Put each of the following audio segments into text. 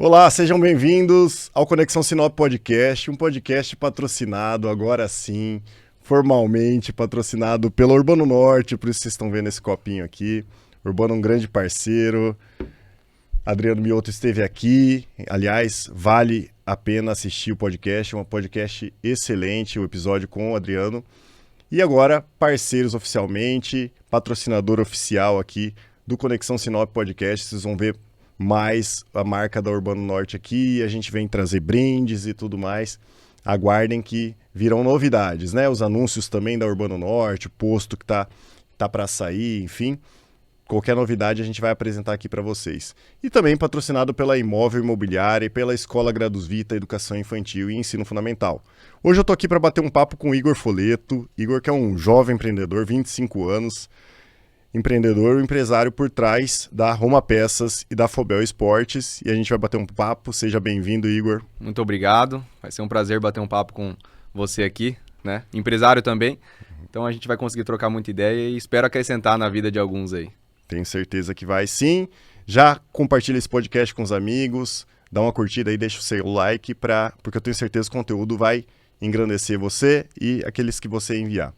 Olá, sejam bem-vindos ao Conexão Sinop Podcast, um podcast patrocinado, agora sim, formalmente patrocinado pela Urbano Norte, por isso vocês estão vendo esse copinho aqui. Urbano é um grande parceiro, Adriano Mioto esteve aqui, aliás, vale a pena assistir o podcast, é um podcast excelente, o episódio com o Adriano. E agora, parceiros oficialmente, patrocinador oficial aqui do Conexão Sinop Podcast, vocês vão ver mais a marca da Urbano Norte aqui, a gente vem trazer brindes e tudo mais. Aguardem que virão novidades, né? Os anúncios também da Urbano Norte, o posto que tá para sair, enfim. Qualquer novidade a gente vai apresentar aqui para vocês. E também patrocinado pela Imóvel Imobiliária e pela Escola Gradus Vita, Educação Infantil e Ensino Fundamental. Hoje eu tô aqui para bater um papo com o Igor Foleto. Igor, que é um jovem empreendedor, 25 anos, empreendedor, empresário por trás da Roma Peças e da Fobel Esportes. E a gente vai bater um papo. Seja bem-vindo, Igor. Muito obrigado. Vai ser um prazer bater um papo com você aqui, né? Empresário também. Então a gente vai conseguir trocar muita ideia e espero acrescentar na vida de alguns aí. Tenho certeza que vai sim. Já compartilha esse podcast com os amigos, dá uma curtida aí, deixa o seu like, porque eu tenho certeza que o conteúdo vai engrandecer você e aqueles que você enviar.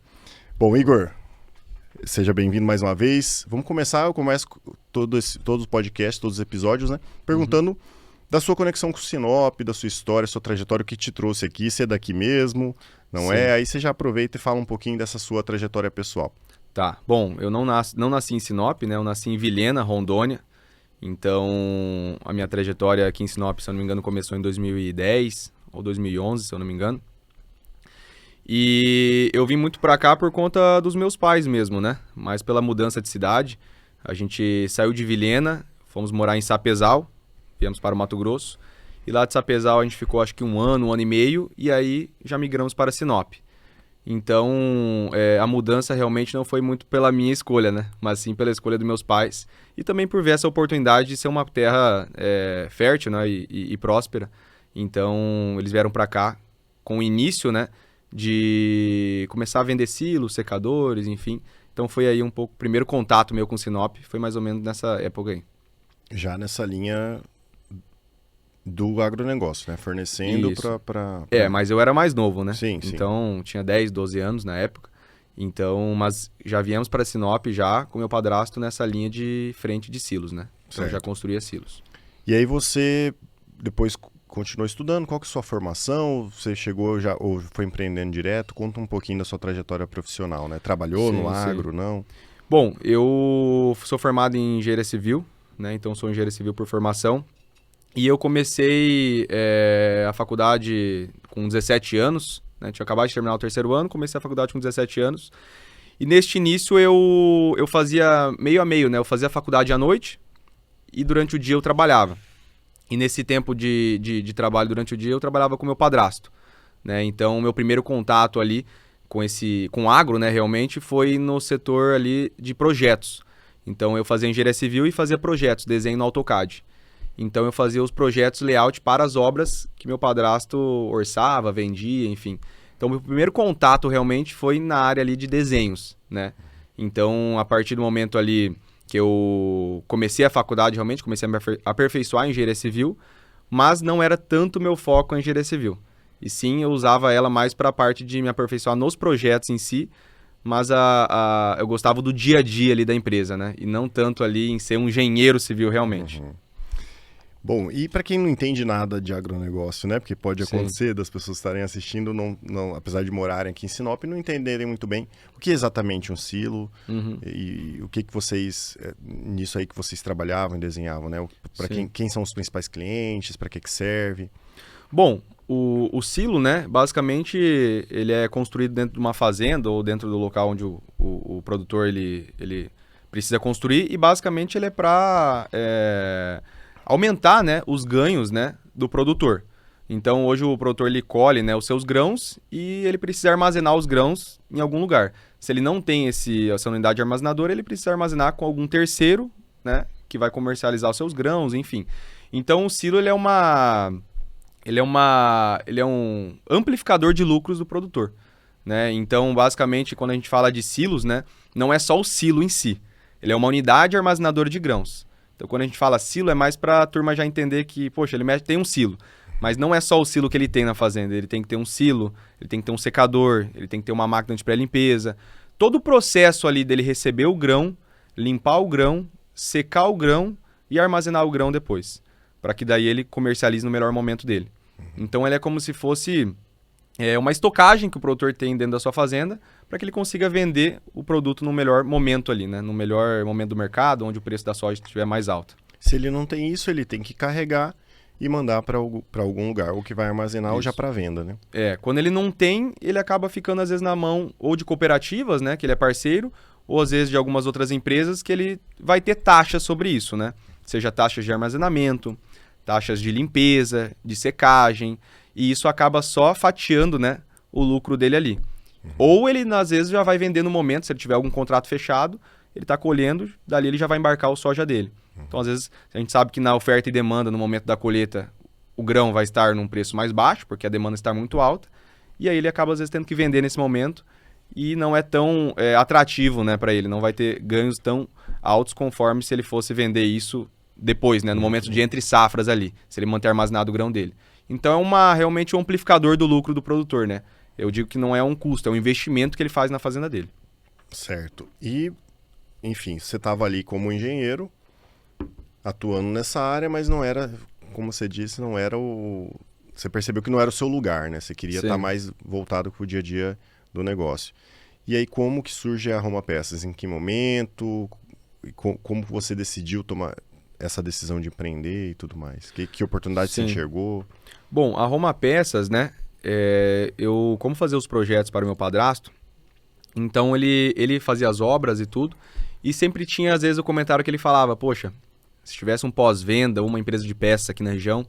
Bom, Igor, seja bem-vindo mais uma vez. Vamos começar, eu começo todos os podcasts, todos os episódios, né? Perguntando da sua conexão com o Sinop, da sua história, sua trajetória, o que te trouxe aqui, se é daqui mesmo, não Sim. é? Aí você já aproveita e fala um pouquinho dessa sua trajetória pessoal. Tá, bom, eu não nasci em Sinop, né? Eu nasci em Vilhena, Rondônia. Então, a minha trajetória aqui em Sinop, se eu não me engano, começou em 2010 ou 2011, se eu não me engano. E eu vim muito pra cá por conta dos meus pais mesmo, né? Mas pela mudança de cidade. A gente saiu de Vilhena, fomos morar em Sapezal, viemos para o Mato Grosso. E lá de Sapezal a gente ficou acho que um ano e meio, e aí já migramos para Sinop. Então, a mudança realmente não foi muito pela minha escolha, né? Mas sim pela escolha dos meus pais. E também por ver essa oportunidade de ser uma terra fértil, né? E próspera. Então, eles vieram para cá com o início, né? De começar a vender silos, secadores, enfim. Então, foi aí um pouco o primeiro contato meu com Sinop. Foi mais ou menos nessa época aí. Já nessa linha do agronegócio, né? Fornecendo para... mas eu era mais novo, né? Sim. Então, tinha 10, 12 anos na época. Então, mas já viemos para Sinop já com meu padrasto nessa linha de frente de silos, né? Então, Certo. já construía silos. E aí você depois continuou estudando? Qual que é a sua formação? Você chegou já ou foi empreendendo direto? Conta um pouquinho da sua trajetória profissional, né? Trabalhou no agro, não? Bom, eu sou formado em engenharia civil, né? Então, sou engenheiro civil por formação. E eu comecei a faculdade com 17 anos, né? Tinha acabado de terminar o terceiro ano, comecei a faculdade com 17 anos. E neste início eu fazia meio a meio, né? Eu fazia a faculdade à noite e durante o dia eu trabalhava. E nesse tempo de trabalho durante o dia eu trabalhava com meu padrasto, né? Então o meu primeiro contato ali com agro, né, realmente, foi no setor ali de projetos. Então eu fazia engenharia civil e fazia projetos, desenho no AutoCAD. Então eu fazia os projetos layout para as obras que meu padrasto orçava, vendia, enfim. Então meu primeiro contato realmente foi na área ali de desenhos, né? Então a partir do momento ali que eu comecei a faculdade, realmente comecei a me aperfeiçoar em engenharia civil, mas não era tanto meu foco em engenharia civil. E sim, eu usava ela mais para a parte de me aperfeiçoar nos projetos em si, mas eu gostava do dia a dia ali da empresa, né? E não tanto ali em ser um engenheiro civil realmente. Bom, e para quem não entende nada de agronegócio, né? Porque pode acontecer das pessoas estarem assistindo, não, apesar de morarem aqui em Sinop, não entenderem muito bem o que é exatamente um silo e o que vocês, nisso aí que vocês trabalhavam e desenhavam, né? Para quem são os principais clientes, para que serve? Bom, o silo, né? Basicamente, ele é construído dentro de uma fazenda ou dentro do local onde o produtor ele precisa construir e basicamente ele é para aumentar, né, os ganhos, né, do produtor. Então, hoje o produtor ele colhe, né, os seus grãos e ele precisa armazenar os grãos em algum lugar. Se ele não tem essa unidade armazenadora, ele precisa armazenar com algum terceiro, né, que vai comercializar os seus grãos, enfim. Então, o silo ele é um amplificador de lucros do produtor, né? Então, basicamente, quando a gente fala de silos, né, não é só o silo em si. Ele é uma unidade armazenadora de grãos. Então, quando a gente fala silo, é mais para a turma já entender que, poxa, ele tem um silo. Mas não é só o silo que ele tem na fazenda. Ele tem que ter um silo, ele tem que ter um secador, ele tem que ter uma máquina de pré-limpeza. Todo o processo ali dele receber o grão, limpar o grão, secar o grão e armazenar o grão depois. Para que daí ele comercialize no melhor momento dele. Então, ele é como se fosse uma estocagem que o produtor tem dentro da sua fazenda para que ele consiga vender o produto no melhor momento ali, né? No melhor momento do mercado, onde o preço da soja estiver mais alto. Se ele não tem isso, ele tem que carregar e mandar para algum lugar, ou que vai armazenar ou já para venda, né? Quando ele não tem, ele acaba ficando às vezes na mão ou de cooperativas, né, que ele é parceiro, ou às vezes de algumas outras empresas que ele vai ter taxas sobre isso, né? Seja taxas de armazenamento, taxas de limpeza, de secagem, e isso acaba só fatiando, né, o lucro dele ali. Ou ele, às vezes, já vai vender no momento, se ele tiver algum contrato fechado, ele está colhendo, dali ele já vai embarcar o soja dele. Então, às vezes, a gente sabe que na oferta e demanda, no momento da colheita, o grão vai estar num preço mais baixo, porque a demanda está muito alta, e aí ele acaba, às vezes, tendo que vender nesse momento, e não é tão atrativo, né, para ele, não vai ter ganhos tão altos conforme se ele fosse vender isso depois, né, no momento de entre safras ali, se ele manter armazenado o grão dele. Então, realmente um amplificador do lucro do produtor, né? Eu digo que não é um custo, é um investimento que ele faz na fazenda dele. Certo. E, enfim, você estava ali como engenheiro, atuando nessa área, mas não era, como você disse, não era o... Você percebeu que não era o seu lugar, né? Você queria estar mais voltado para o dia a dia do negócio. E aí, como que surge a Roma Peças? Em que momento? Como você decidiu tomar essa decisão de empreender e tudo mais? Que oportunidade você enxergou? Bom, a Roma Peças, né? Eu, como fazia os projetos para o meu padrasto, então ele fazia as obras e tudo, e sempre tinha, às vezes, o comentário que ele falava, poxa, se tivesse um pós-venda, uma empresa de peças aqui na região,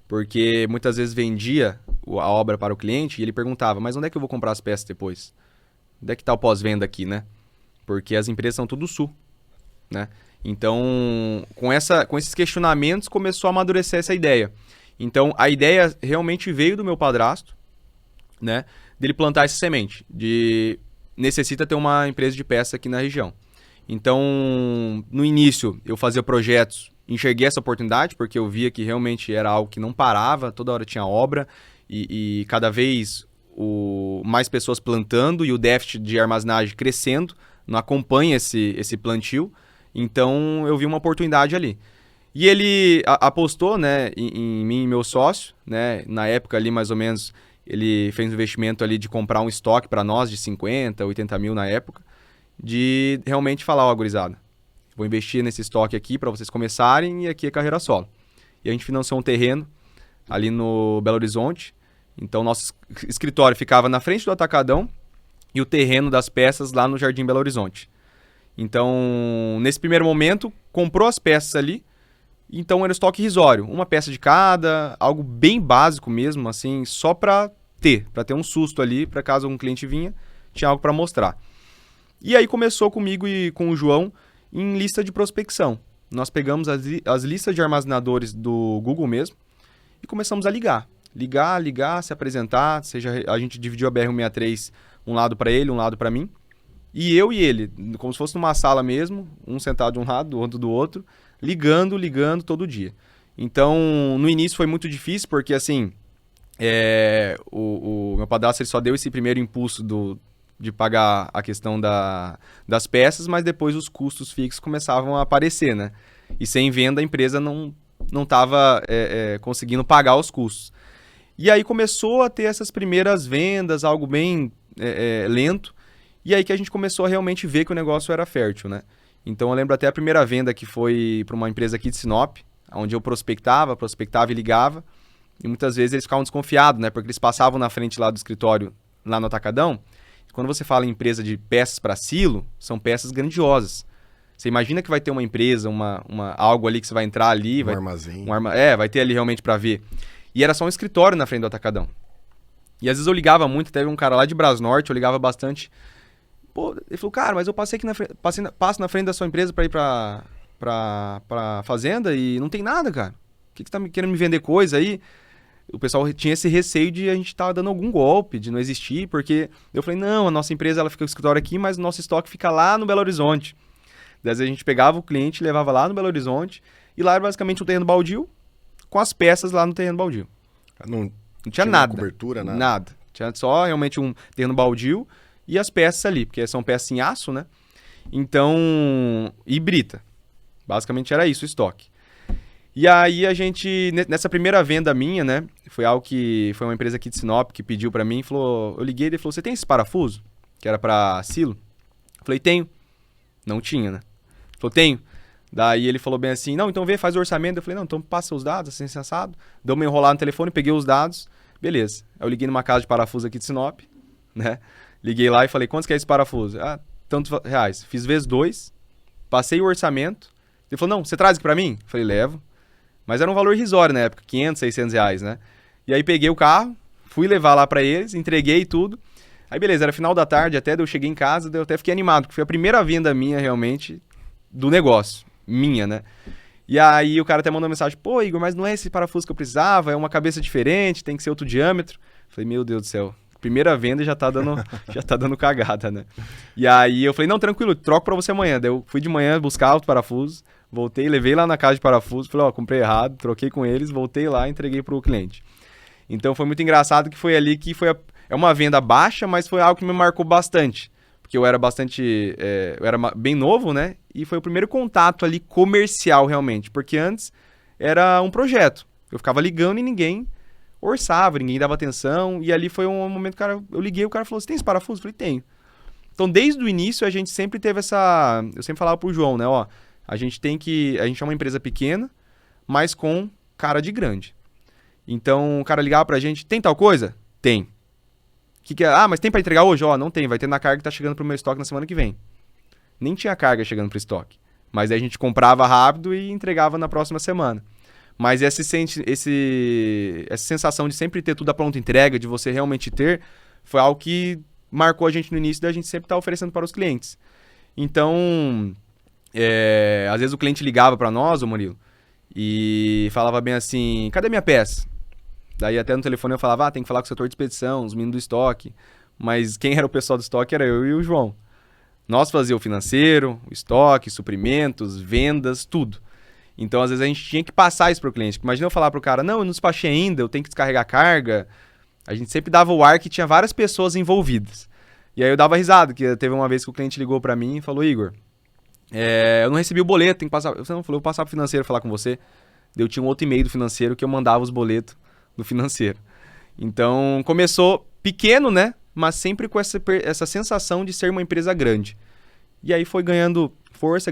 porque muitas vezes vendia a obra para o cliente e ele perguntava, mas onde é que eu vou comprar as peças depois? Onde é que está o pós-venda aqui, né? Porque as empresas são tudo do sul, né? Então, com esses questionamentos, começou a amadurecer essa ideia. Então, a ideia realmente veio do meu padrasto, né? Dele plantar essa semente, necessita ter uma empresa de peça aqui na região. Então, no início, eu fazia projetos, enxerguei essa oportunidade, porque eu via que realmente era algo que não parava, toda hora tinha obra, e cada vez mais pessoas plantando e o déficit de armazenagem crescendo, não acompanha esse plantio. Então, eu vi uma oportunidade ali. E ele apostou, né, em mim e meu sócio, né? Na época ali, mais ou menos, ele fez um investimento ali de comprar um estoque para nós de 50, 80 mil na época, de realmente falar, ó, gurizada, vou investir nesse estoque aqui para vocês começarem e aqui é carreira solo. E a gente financiou um terreno ali no Belo Horizonte. Então, nosso escritório ficava na frente do Atacadão e o terreno das peças lá no Jardim Belo Horizonte. Então, nesse primeiro momento, comprou as peças ali. Então, era estoque irrisório. Uma peça de cada, algo bem básico mesmo, assim, só para ter um susto ali, para caso um cliente vinha, tinha algo para mostrar. E aí começou comigo e com o João em lista de prospecção. Nós pegamos as listas de armazenadores do Google mesmo e começamos a ligar, se apresentar, seja a gente dividiu a BR-163, um lado para ele, um lado para mim, e eu e ele, como se fosse numa sala mesmo, um sentado de um lado, do outro do outro, ligando todo dia. Então, no início foi muito difícil, porque assim, o meu padrasto ele só deu esse primeiro impulso de pagar a questão das peças, mas depois os custos fixos começavam a aparecer, né? E sem venda a empresa não estava conseguindo pagar os custos. E aí começou a ter essas primeiras vendas, algo bem lento, e aí que a gente começou a realmente ver que o negócio era fértil, né? Então eu lembro até a primeira venda que foi para uma empresa aqui de Sinop, onde eu prospectava e ligava, e muitas vezes eles ficavam desconfiados, né? Porque eles passavam na frente lá do escritório, lá no Atacadão. Quando você fala em empresa de peças para silo, são peças grandiosas. Você imagina que vai ter uma empresa, algo ali que você vai entrar ali... Armazém. Vai ter ali realmente para ver. E era só um escritório na frente do Atacadão. E às vezes eu ligava muito, teve um cara lá de Brasnorte, eu ligava bastante. Pô, ele falou, cara, mas eu passei aqui passo na frente da sua empresa para ir pra fazenda e não tem nada, cara. O que você tá querendo me vender coisa aí? O pessoal tinha esse receio de a gente estar dando algum golpe, de não existir, porque eu falei, não, a nossa empresa ela fica com o escritório aqui, mas o nosso estoque fica lá no Belo Horizonte. Daí a gente pegava o cliente, levava lá no Belo Horizonte, E lá era basicamente um terreno baldio, com as peças lá no terreno baldio. Não Não tinha nada. cobertura, nada? Nada. Tinha só realmente um terreno baldio e as peças ali, porque são peças em aço, né? Então, e brita. Basicamente era isso o estoque. E aí a gente, nessa primeira venda minha, né? Foi algo que, foi uma empresa aqui de Sinop que pediu pra mim, falou, eu liguei e ele falou, você tem esse parafuso? Que era pra silo? Eu falei, tenho. Não tinha, né? Ele falou, tenho. Daí ele falou bem assim, não, então vê, faz o orçamento. Eu falei, não, então passa os dados, assim, sensado. Deu uma enrolada no telefone, peguei os dados, beleza. Aí eu liguei numa casa de parafuso aqui de Sinop, né? Liguei lá e falei, quantos que é esse parafuso? Ah, tantos reais. Fiz vezes 2, passei o orçamento. Ele falou, não, você traz aqui pra mim? Eu falei, levo. Mas era um valor irrisório na época, 500, 600 reais, né? E aí peguei o carro, fui levar lá pra eles, entreguei tudo. Aí beleza, era final da tarde, até eu cheguei em casa, eu até fiquei animado, porque foi a primeira venda minha realmente do negócio, minha, né? E aí o cara até mandou uma mensagem, pô Igor, mas não é esse parafuso que eu precisava, é uma cabeça diferente, tem que ser outro diâmetro. Falei, meu Deus do céu, primeira venda já tá dando cagada, né? E aí eu falei, não, tranquilo, troco pra você amanhã. Daí eu fui de manhã buscar os parafusos, voltei, levei lá na casa de parafusos, falei, ó, comprei errado, troquei com eles, voltei lá e entreguei pro cliente. Então foi muito engraçado que foi ali que foi é uma venda baixa, mas foi algo que me marcou bastante. Porque eu era eu era bem novo, né? E foi o primeiro contato ali comercial realmente. Porque antes era um projeto. Eu ficava ligando e ninguém orçava, ninguém dava atenção. E ali foi um momento que eu liguei e o cara falou, você tem esse parafuso? Eu falei, tenho. Então desde o início a gente sempre teve essa... Eu sempre falava pro João, né? Ó, a gente é uma empresa pequena, mas com cara de grande. Então o cara ligava pra gente, tem tal coisa? Tem. Mas tem pra entregar hoje? Ó, não tem, vai ter na carga que tá chegando pro meu estoque na semana que vem. Nem tinha carga chegando pro estoque. Mas aí a gente comprava rápido e entregava na próxima semana. Mas essa sensação de sempre ter tudo à pronta entrega, de você realmente ter, foi algo que marcou a gente no início da gente sempre estar oferecendo para os clientes. Então, às vezes o cliente ligava para nós, ô Murilo, e falava bem assim, cadê minha peça? Daí até no telefone eu falava, tem que falar com o setor de expedição, os meninos do estoque. Mas quem era o pessoal do estoque era eu e o João. Nós fazíamos o financeiro, o estoque, suprimentos, vendas, tudo. Então, às vezes, a gente tinha que passar isso para o cliente. Imagina eu falar para o cara, não, eu não despachei ainda, eu tenho que descarregar carga. A gente sempre dava o ar que tinha várias pessoas envolvidas. E aí eu dava risada, que teve uma vez que o cliente ligou para mim e falou, Igor, eu não recebi o boleto, tem que passar... Eu falei, vou passar pro financeiro falar com você. Daí eu tinha um outro e-mail do financeiro que eu mandava os boletos do financeiro. Então, começou pequeno, né? Mas sempre com essa sensação de ser uma empresa grande. E aí foi ganhando força.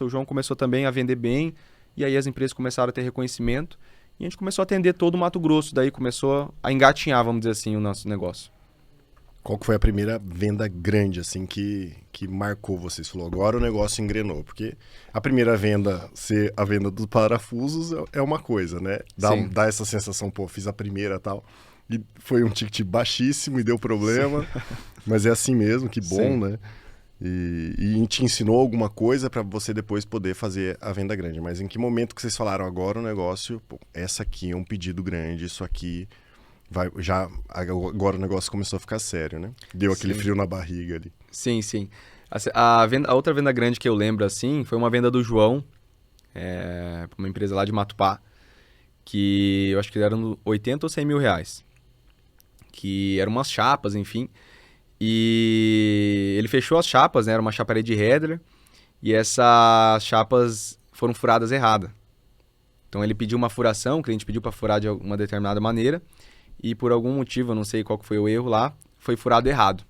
O João começou também a vender bem. E aí as empresas começaram a ter reconhecimento. E a gente começou a atender todo o Mato Grosso. Daí começou a engatinhar, vamos dizer assim, o nosso negócio. Qual que foi a primeira venda grande, assim, que marcou vocês? Falou, agora o negócio engrenou. Porque a primeira venda, ser a venda dos parafusos, é uma coisa, né? Dá essa sensação, pô, fiz a primeira e tal. E foi um ticket baixíssimo e deu problema. Mas é assim mesmo, que bom, sim, né? E te ensinou alguma coisa para você depois poder fazer a venda grande. Mas em que momento que vocês falaram, agora o negócio, pô, essa aqui é um pedido grande, isso aqui... Agora o negócio começou a ficar sério, né? Deu aquele frio na barriga ali. Sim, sim. A outra venda grande que eu lembro, assim, foi uma venda do João, para uma empresa lá de Matupá, que eu acho que eram 80 ou 100 mil reais. Que eram umas chapas, enfim. E ele fechou as chapas, né? Era uma chaparia de Headler, e essas chapas foram furadas errada. Então ele pediu uma furação, o cliente pediu para furar de uma determinada maneira, e por algum motivo, eu não sei qual que foi o erro lá, foi furado errado.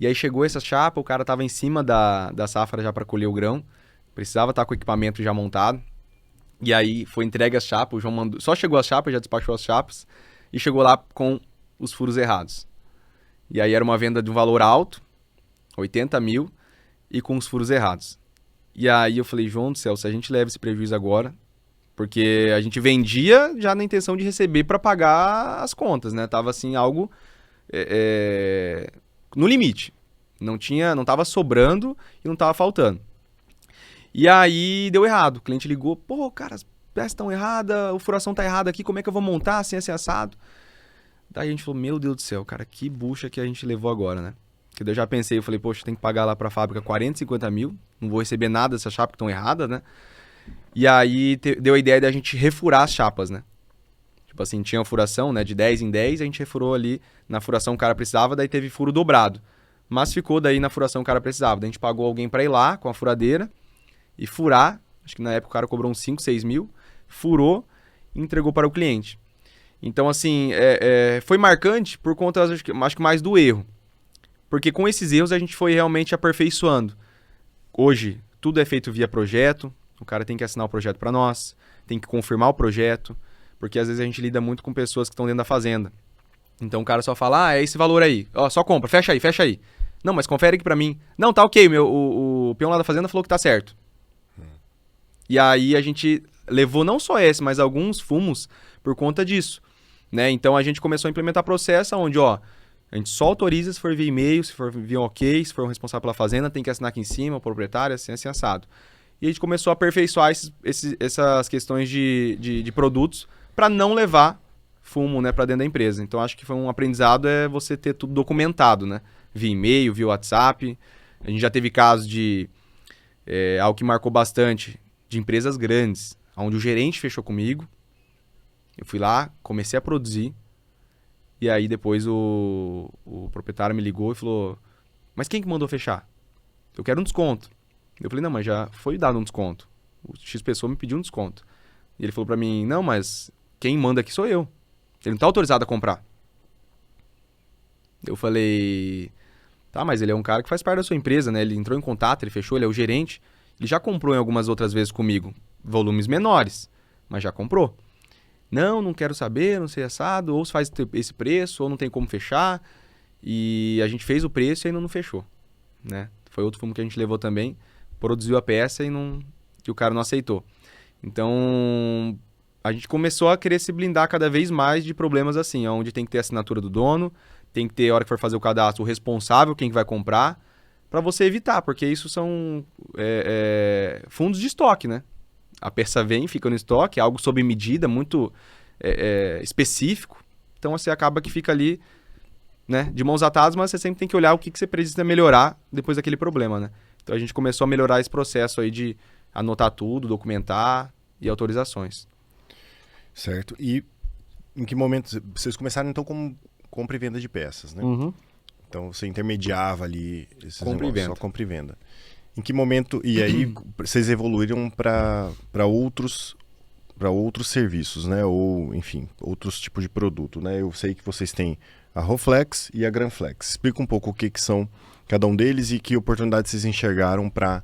E aí chegou essa chapa, o cara estava em cima da safra já para colher o grão, precisava estar com o equipamento já montado, e aí foi entregue as chapas, o João mandou, só chegou as chapas, já despachou as chapas, e chegou lá com os furos errados. E aí era uma venda de um valor alto, 80 mil, e com os furos errados. E aí eu falei, João do céu, se a gente leva esse prejuízo agora... Porque a gente vendia já na intenção de receber para pagar as contas, né? Tava assim, algo no limite. Não tava sobrando e não tava faltando. E aí deu errado. O cliente ligou, pô, cara, as peças estão erradas, a furação tá errada aqui, como é que eu vou montar assim, assim, assado? Daí a gente falou, meu Deus do céu, cara, que bucha que a gente levou agora, né? Porque daí eu já pensei, eu falei, poxa, tem que pagar lá pra fábrica 40, 50 mil, não vou receber nada dessa chapa que estão errada, né? E aí deu a ideia de a gente refurar as chapas, né? Tipo assim, tinha uma furação, né, de 10 em 10, a gente refurou ali na furação que o cara precisava, daí teve furo dobrado. Mas ficou daí na furação que o cara precisava. Daí a gente pagou alguém pra ir lá com a furadeira e furar. Acho que na época o cara cobrou uns 5, 6 mil, furou e entregou para o cliente. Então, assim, foi marcante por conta, acho que mais do erro. Porque com esses erros a gente foi realmente aperfeiçoando. Hoje, tudo é feito via projeto, o cara tem que assinar o projeto para nós, tem que confirmar o projeto, porque às vezes a gente lida muito com pessoas que estão dentro da fazenda. Então o cara só fala, é esse valor aí, ó, só compra, fecha aí, fecha aí. Não, mas confere aqui pra mim. Não, tá ok, o peão lá da fazenda falou que tá certo. E aí a gente levou não só esse, mas alguns fumos por conta disso, né? Então a gente começou a implementar processo onde, ó, a gente só autoriza se for via e-mail, se for via ok, se for um responsável pela fazenda, tem que assinar aqui em cima, o proprietário, assim assado. E a gente começou a aperfeiçoar essas questões de produtos para não levar fumo, né, para dentro da empresa. Então acho que foi um aprendizado você ter tudo documentado, né? Via e-mail, via WhatsApp. A gente já teve casos de algo que marcou bastante, de empresas grandes, onde o gerente fechou comigo. Eu fui lá, comecei a produzir. E aí depois o proprietário me ligou e falou: mas quem que mandou fechar? Eu quero um desconto. Eu falei: não, mas já foi dado um desconto. O X pessoa me pediu um desconto. E ele falou pra mim: não, mas quem manda aqui sou eu. Ele não tá autorizado a comprar. Eu falei: tá, mas ele é um cara que faz parte da sua empresa, né? Ele entrou em contato, ele fechou, ele é o gerente. Ele já comprou em algumas outras vezes comigo. Volumes menores, mas já comprou. Não quero saber, não sei assado, ou se faz esse preço, ou não tem como fechar. E a gente fez o preço e ainda não fechou, né? Foi outro fumo que a gente levou também, produziu a peça e o cara não aceitou. Então, a gente começou a querer se blindar cada vez mais de problemas assim, onde tem que ter a assinatura do dono, tem que ter, a hora que for fazer o cadastro, o responsável, quem que vai comprar, para você evitar, porque isso são fundos de estoque, né? A peça vem, fica no estoque, é algo sob medida, muito específico. Então você acaba que fica ali, né, de mãos atadas, mas você sempre tem que olhar o que você precisa melhorar depois daquele problema, né? Então a gente começou a melhorar esse processo aí de anotar tudo, documentar e autorizações. Certo. E em que momento vocês começaram então como compra e venda de peças, né? Uhum. Então você intermediava ali esses Compra e negócios, venda. só compra e venda. Em que momento, e aí vocês evoluíram para outros serviços, né? Ou, enfim, outros tipos de produto, né? Eu sei que vocês têm a Roflex e a Granflex. Explica um pouco o que são cada um deles e que oportunidades vocês enxergaram para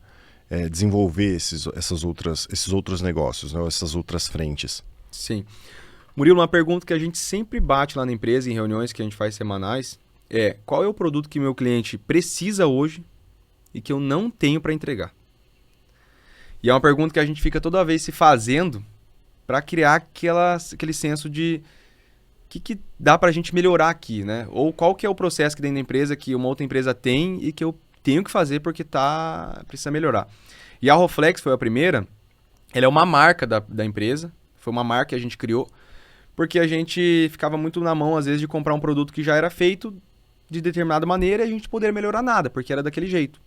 desenvolver esses outros negócios, né? Essas outras frentes. Sim. Murilo, uma pergunta que a gente sempre bate lá na empresa, em reuniões que a gente faz semanais, qual é o produto que meu cliente precisa hoje e que eu não tenho para entregar? E é uma pergunta que a gente fica toda vez se fazendo para criar aquele senso de o que dá para a gente melhorar aqui, né? Ou qual que é o processo que dentro da empresa que uma outra empresa tem e que eu tenho que fazer porque precisa melhorar. E a Roflex foi a primeira, ela é uma marca da empresa, foi uma marca que a gente criou, porque a gente ficava muito na mão, às vezes, de comprar um produto que já era feito de determinada maneira e a gente poderia melhorar nada, porque era daquele jeito.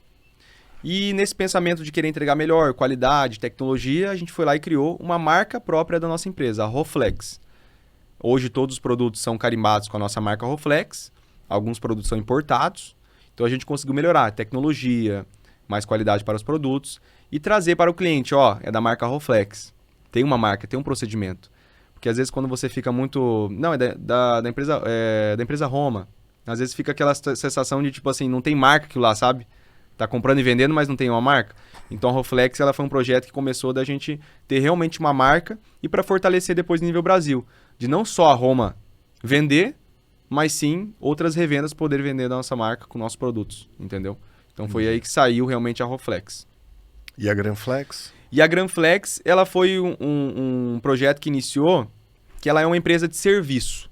E nesse pensamento de querer entregar melhor, qualidade, tecnologia, a gente foi lá e criou uma marca própria da nossa empresa, a Roflex. Hoje todos os produtos são carimbados com a nossa marca Roflex, alguns produtos são importados, então a gente conseguiu melhorar a tecnologia, mais qualidade para os produtos e trazer para o cliente, é da marca Roflex. Tem uma marca, tem um procedimento. Porque às vezes quando você fica muito... Não, é da empresa Roma. Às vezes fica aquela sensação de, tipo assim, não tem marca aquilo lá, sabe? Tá comprando e vendendo, mas não tem uma marca. Então a Roflex, ela foi um projeto que começou da gente ter realmente uma marca e para fortalecer depois no nível Brasil. De não só a Roma vender, mas sim outras revendas poder vender da nossa marca com nossos produtos, entendeu? Então foi aí que saiu realmente a Roflex. E a Granflex? E a Granflex, ela foi um projeto que iniciou, que ela é uma empresa de serviço.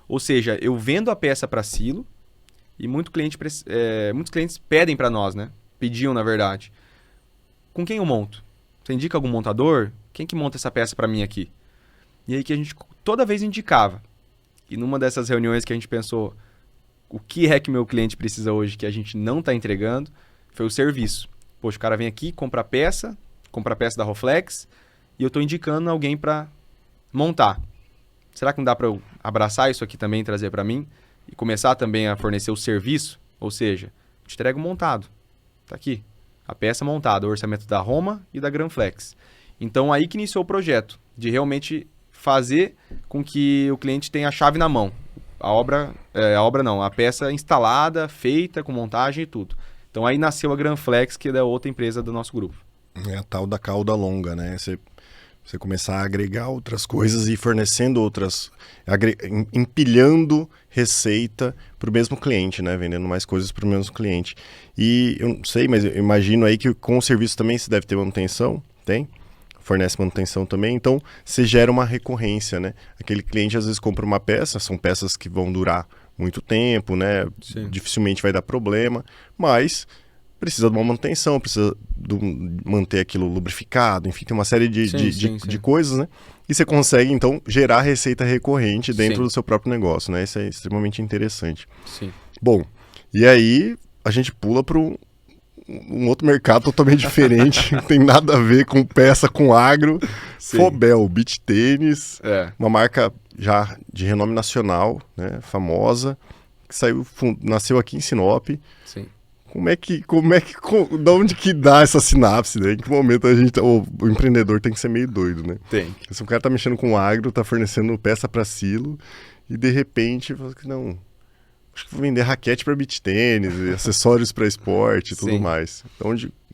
Ou seja, eu vendo a peça para silo e muitos clientes pedem para nós, né? Pediam, na verdade. Com quem eu monto? Você indica algum montador? Quem que monta essa peça para mim aqui? E aí que a gente toda vez indicava. E numa dessas reuniões que a gente pensou, o que é que meu cliente precisa hoje que a gente não está entregando, foi o serviço. Poxa, o cara vem aqui, compra a peça da Roflex, e eu estou indicando alguém para montar. Será que não dá para eu abraçar isso aqui também e trazer para mim? E começar também a fornecer o serviço? Ou seja, te entrego montado. Tá aqui. A peça montada, o orçamento da Roma e da Granflex. Então, aí que iniciou o projeto, de realmente fazer com que o cliente tenha a chave na mão. A peça instalada, feita, com montagem e tudo. Então, aí nasceu a Granflex, que é outra empresa do nosso grupo. É a tal da cauda longa, né? Você começar a agregar outras coisas e fornecendo outras, empilhando receita para o mesmo cliente, né? Vendendo mais coisas para o mesmo cliente. E eu não sei, mas eu imagino aí que com o serviço também se deve ter manutenção, tem? Fornece manutenção também, então você gera uma recorrência, né? Aquele cliente às vezes compra uma peça, são peças que vão durar muito tempo, né? Sim. Dificilmente vai dar problema, mas precisa de uma manutenção, precisa manter aquilo lubrificado, enfim, tem uma série de coisas, né? E você consegue, então, gerar receita recorrente dentro do seu próprio negócio, né? Isso é extremamente interessante. Sim. Bom, e aí a gente pula para um outro mercado totalmente diferente, não tem nada a ver com peça, com agro. Sim. Fobel, beach tênis, uma marca já de renome nacional, né? Famosa, que nasceu aqui em Sinop. Sim. Da onde que dá essa sinapse, né? Em que momento o empreendedor tem que ser meio doido, né? Tem. Se um cara tá mexendo com agro, tá fornecendo peça para silo, e de repente, não, acho que vou vender raquete para beach tênis, acessórios para esporte e tudo mais. Então,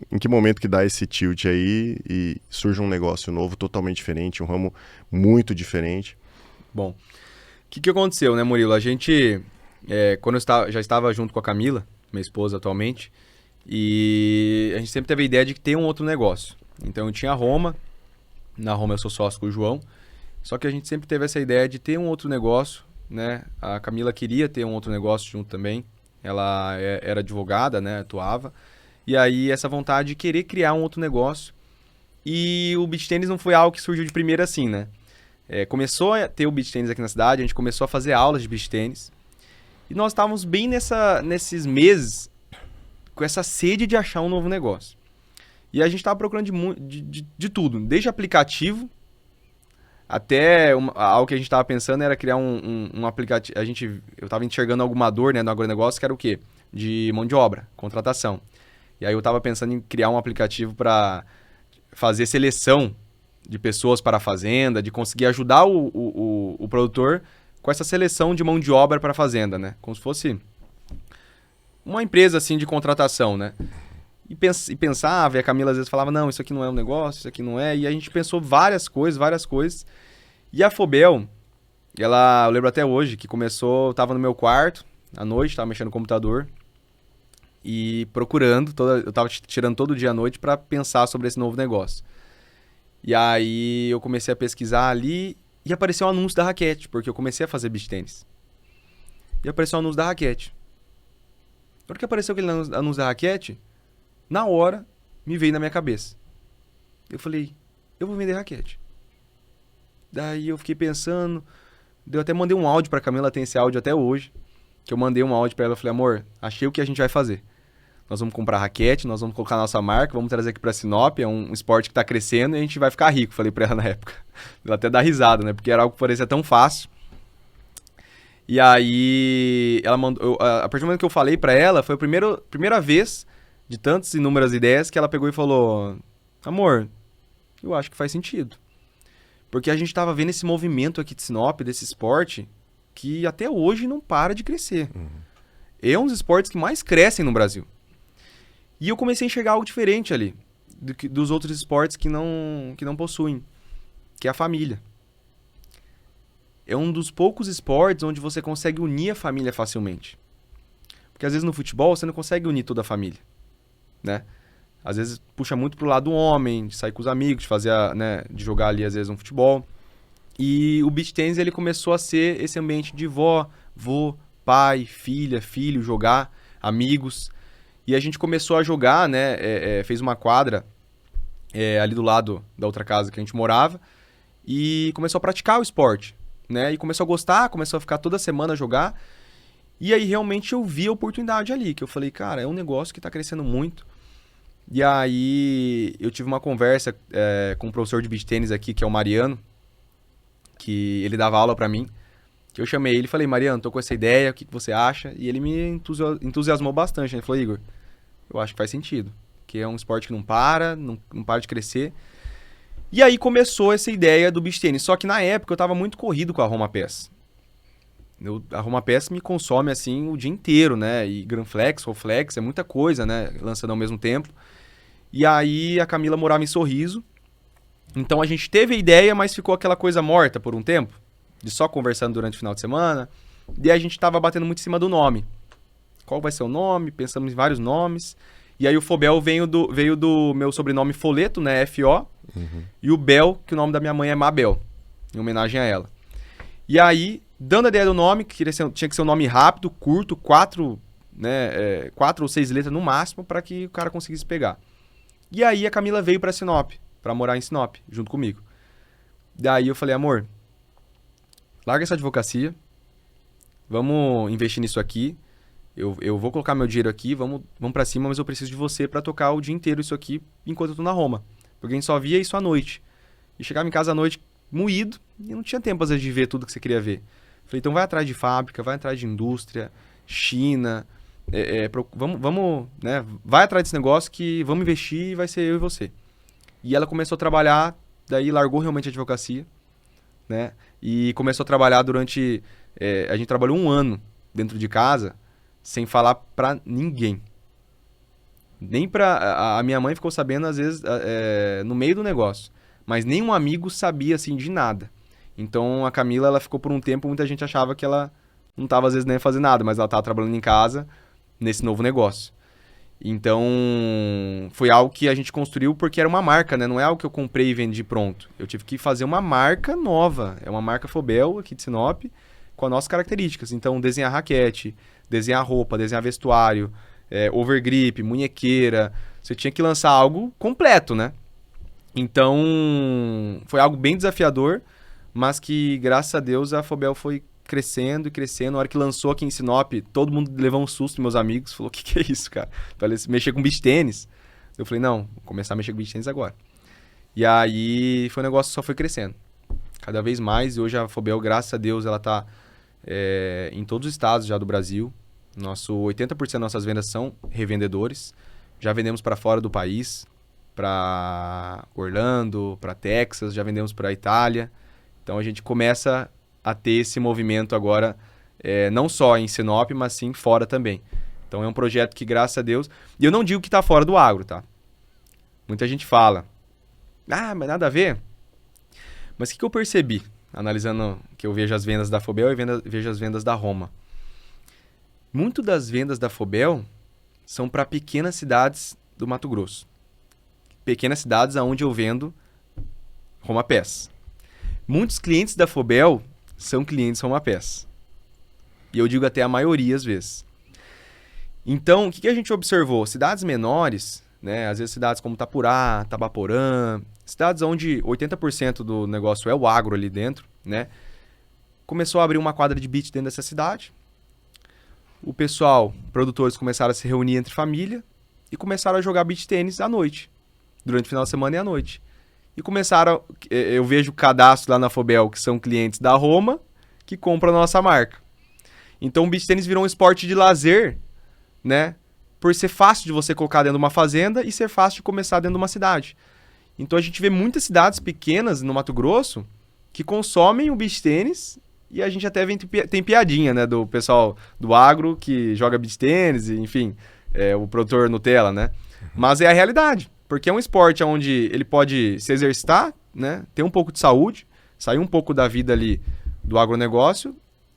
em que momento que dá esse tilt aí e surge um negócio novo, totalmente diferente, um ramo muito diferente? Bom, o que aconteceu, né, Murilo? A gente, quando eu já estava junto com a Camila, minha esposa atualmente, e a gente sempre teve a ideia de ter um outro negócio. Então eu tinha a Roma, na Roma eu sou sócio com o João, só que a gente sempre teve essa ideia de ter um outro negócio, né? A Camila queria ter um outro negócio junto também, ela era advogada, né? Atuava, e aí essa vontade de querer criar um outro negócio, e o beach tênis não foi algo que surgiu de primeira assim, né? Começou a ter o beach tênis aqui na cidade, a gente começou a fazer aulas de beach tênis, e nós estávamos bem nesses meses com essa sede de achar um novo negócio. E a gente estava procurando de tudo, desde aplicativo até algo que a gente estava pensando era criar um aplicativo. Eu estava enxergando alguma dor, né, no agronegócio, que era o quê? De mão de obra, contratação. E aí eu estava pensando em criar um aplicativo para fazer seleção de pessoas para a fazenda, de conseguir ajudar o produtor com essa seleção de mão de obra para a fazenda, né? Como se fosse uma empresa assim de contratação, né? E pensava, e a Camila às vezes falava, não, isso aqui não é um negócio, isso aqui não é. E a gente pensou várias coisas. E a Fobel, eu lembro até hoje, que começou, eu tava no meu quarto, à noite, tava mexendo no computador e procurando, eu tava tirando todo dia à noite para pensar sobre esse novo negócio. E aí eu comecei a pesquisar ali e apareceu um anúncio da raquete, porque eu comecei a fazer beach tênis. E apareceu um anúncio da raquete. Na hora que apareceu aquele anúncio da raquete, na hora, me veio na minha cabeça. Eu falei, eu vou vender raquete. Daí eu fiquei pensando, eu até mandei um áudio pra Camila, tem esse áudio até hoje, que eu mandei um áudio pra ela, eu falei, amor, achei o que a gente vai fazer. Nós vamos comprar raquete, nós vamos colocar nossa marca, vamos trazer aqui pra Sinop, é um esporte que tá crescendo e a gente vai ficar rico, falei pra ela na época. Ela até dá risada, né, porque era algo que parecia tão fácil. E aí, ela mandou, a partir do momento que eu falei pra ela, foi a primeira vez de tantas inúmeras ideias que ela pegou e falou, amor, eu acho que faz sentido. Porque a gente tava vendo esse movimento aqui de Sinop, desse esporte, que até hoje não para de crescer. Uhum. É um dos esportes que mais crescem no Brasil. E eu comecei a enxergar algo diferente ali, dos outros esportes que não possuem, que é a família. É um dos poucos esportes onde você consegue unir a família facilmente. Porque às vezes no futebol você não consegue unir toda a família, né? Às vezes puxa muito pro lado do homem, de sair com os amigos, de fazer, de jogar ali às vezes um futebol. E o beach tennis ele começou a ser esse ambiente de vô, pai, filha, filho, jogar, amigos. E a gente começou a jogar, né? Fez uma quadra ali do lado da outra casa que a gente morava e começou a praticar o esporte, né? E começou a gostar, começou a ficar toda semana a jogar. E aí realmente eu vi a oportunidade ali, que eu falei, cara, é um negócio que tá crescendo muito. E aí eu tive uma conversa com um professor de beach tênis aqui, que é o Mariano, que ele dava aula pra mim. Que eu chamei ele e falei, Mariano, tô com essa ideia, o que você acha? E ele me entusiasmou bastante, né? Ele falou, Igor, eu acho que faz sentido. Que é um esporte que não para, não para de crescer. E aí começou essa ideia do beach tênis. Só que na época eu tava muito corrido com a Roma Pass. A Roma Pass me consome assim o dia inteiro, né? E Grand Flex, Roll Flex, é muita coisa, né? Lançando ao mesmo tempo. E aí a Camila morava em Sorriso. Então a gente teve a ideia, mas ficou aquela coisa morta por um tempo. De só conversando durante o final de semana. E a gente tava batendo muito em cima do nome. Qual vai ser o nome? Pensamos em vários nomes. E aí o Fobel veio do meu sobrenome Foleto, né? F-O. Uhum. E o Bel, que o nome da minha mãe é Mabel. Em homenagem a ela. E aí, dando a ideia do nome, que tinha que ser um nome rápido, curto, 4 ou 6 letras no máximo, para que o cara conseguisse pegar. E aí a Camila veio para Sinop, para morar em Sinop, junto comigo. Daí eu falei, amor, larga essa advocacia, vamos investir nisso aqui, eu vou colocar meu dinheiro aqui, vamos para cima, mas eu preciso de você para tocar o dia inteiro isso aqui enquanto eu tô na Roma. Porque a gente só via isso à noite. E chegava em casa à noite moído e não tinha tempo às vezes de ver tudo que você queria ver. Falei, então vai atrás de fábrica, vai atrás de indústria, China, vamos, né, vai atrás desse negócio que vamos investir e vai ser eu e você. E ela começou a trabalhar, daí largou realmente a advocacia, né, e começou a trabalhar durante, a gente trabalhou 1 ano dentro de casa, sem falar pra ninguém. Nem pra, a minha mãe ficou sabendo às vezes no meio do negócio, mas nenhum amigo sabia assim de nada. Então a Camila, ela ficou por um tempo, muita gente achava que ela não tava às vezes nem fazendo nada, mas ela tava trabalhando em casa nesse novo negócio. Então foi algo que a gente construiu porque era uma marca, né? Não é algo que eu comprei e vendi pronto. Eu tive que fazer uma marca nova, é uma marca Fobel aqui de Sinop, com as nossas características. Então desenhar raquete, desenhar roupa, desenhar vestuário, overgrip, munhequeira. Você tinha que lançar algo completo, né? Então foi algo bem desafiador, mas que, graças a Deus, a Fobel foi crescendo e crescendo. Na hora que lançou aqui em Sinop, todo mundo levou um susto, meus amigos. Falou, o que é isso, cara? Falei, mexer com beach tênis. Eu falei, não, vou começar a mexer com beach tênis agora. E aí, foi um negócio que só foi crescendo. Cada vez mais. E hoje a Fobel, graças a Deus, ela tá em todos os estados já do Brasil. 80% das nossas vendas são revendedores. Já vendemos para fora do país, para Orlando, para Texas, já vendemos para Itália. Então a gente começa a ter esse movimento agora, não só em Sinop, mas sim fora também. Então é um projeto que, graças a Deus... E eu não digo que está fora do agro, tá? Muita gente fala, mas nada a ver. Mas o que eu percebi, analisando que eu vejo as vendas da Fobel e vejo as vendas da Roma? Muito das vendas da Fobel são para pequenas cidades do Mato Grosso. Pequenas cidades onde eu vendo Roma Pass. Muitos clientes da Fobel são clientes Roma Pass. E eu digo até a maioria às vezes. Então, o que a gente observou? Cidades menores, né? Às vezes cidades como Itapurá, Tabaporã, cidades onde 80% do negócio é o agro ali dentro, né? Começou a abrir uma quadra de beach dentro dessa cidade. O pessoal, produtores, começaram a se reunir entre família e começaram a jogar beach tênis à noite, durante o final de semana e à noite. E começaram, eu vejo cadastro lá na Fobel, que são clientes da Roma, que compram a nossa marca. Então o beach tênis virou um esporte de lazer, né? Por ser fácil de você colocar dentro de uma fazenda e ser fácil de começar dentro de uma cidade. Então a gente vê muitas cidades pequenas no Mato Grosso que consomem o beach tênis e a gente até tem piadinha, né? Do pessoal do agro que joga beach tênis, enfim, o produtor Nutella, né? Mas é a realidade. Porque é um esporte onde ele pode se exercitar, né? Ter um pouco de saúde, sair um pouco da vida ali do agronegócio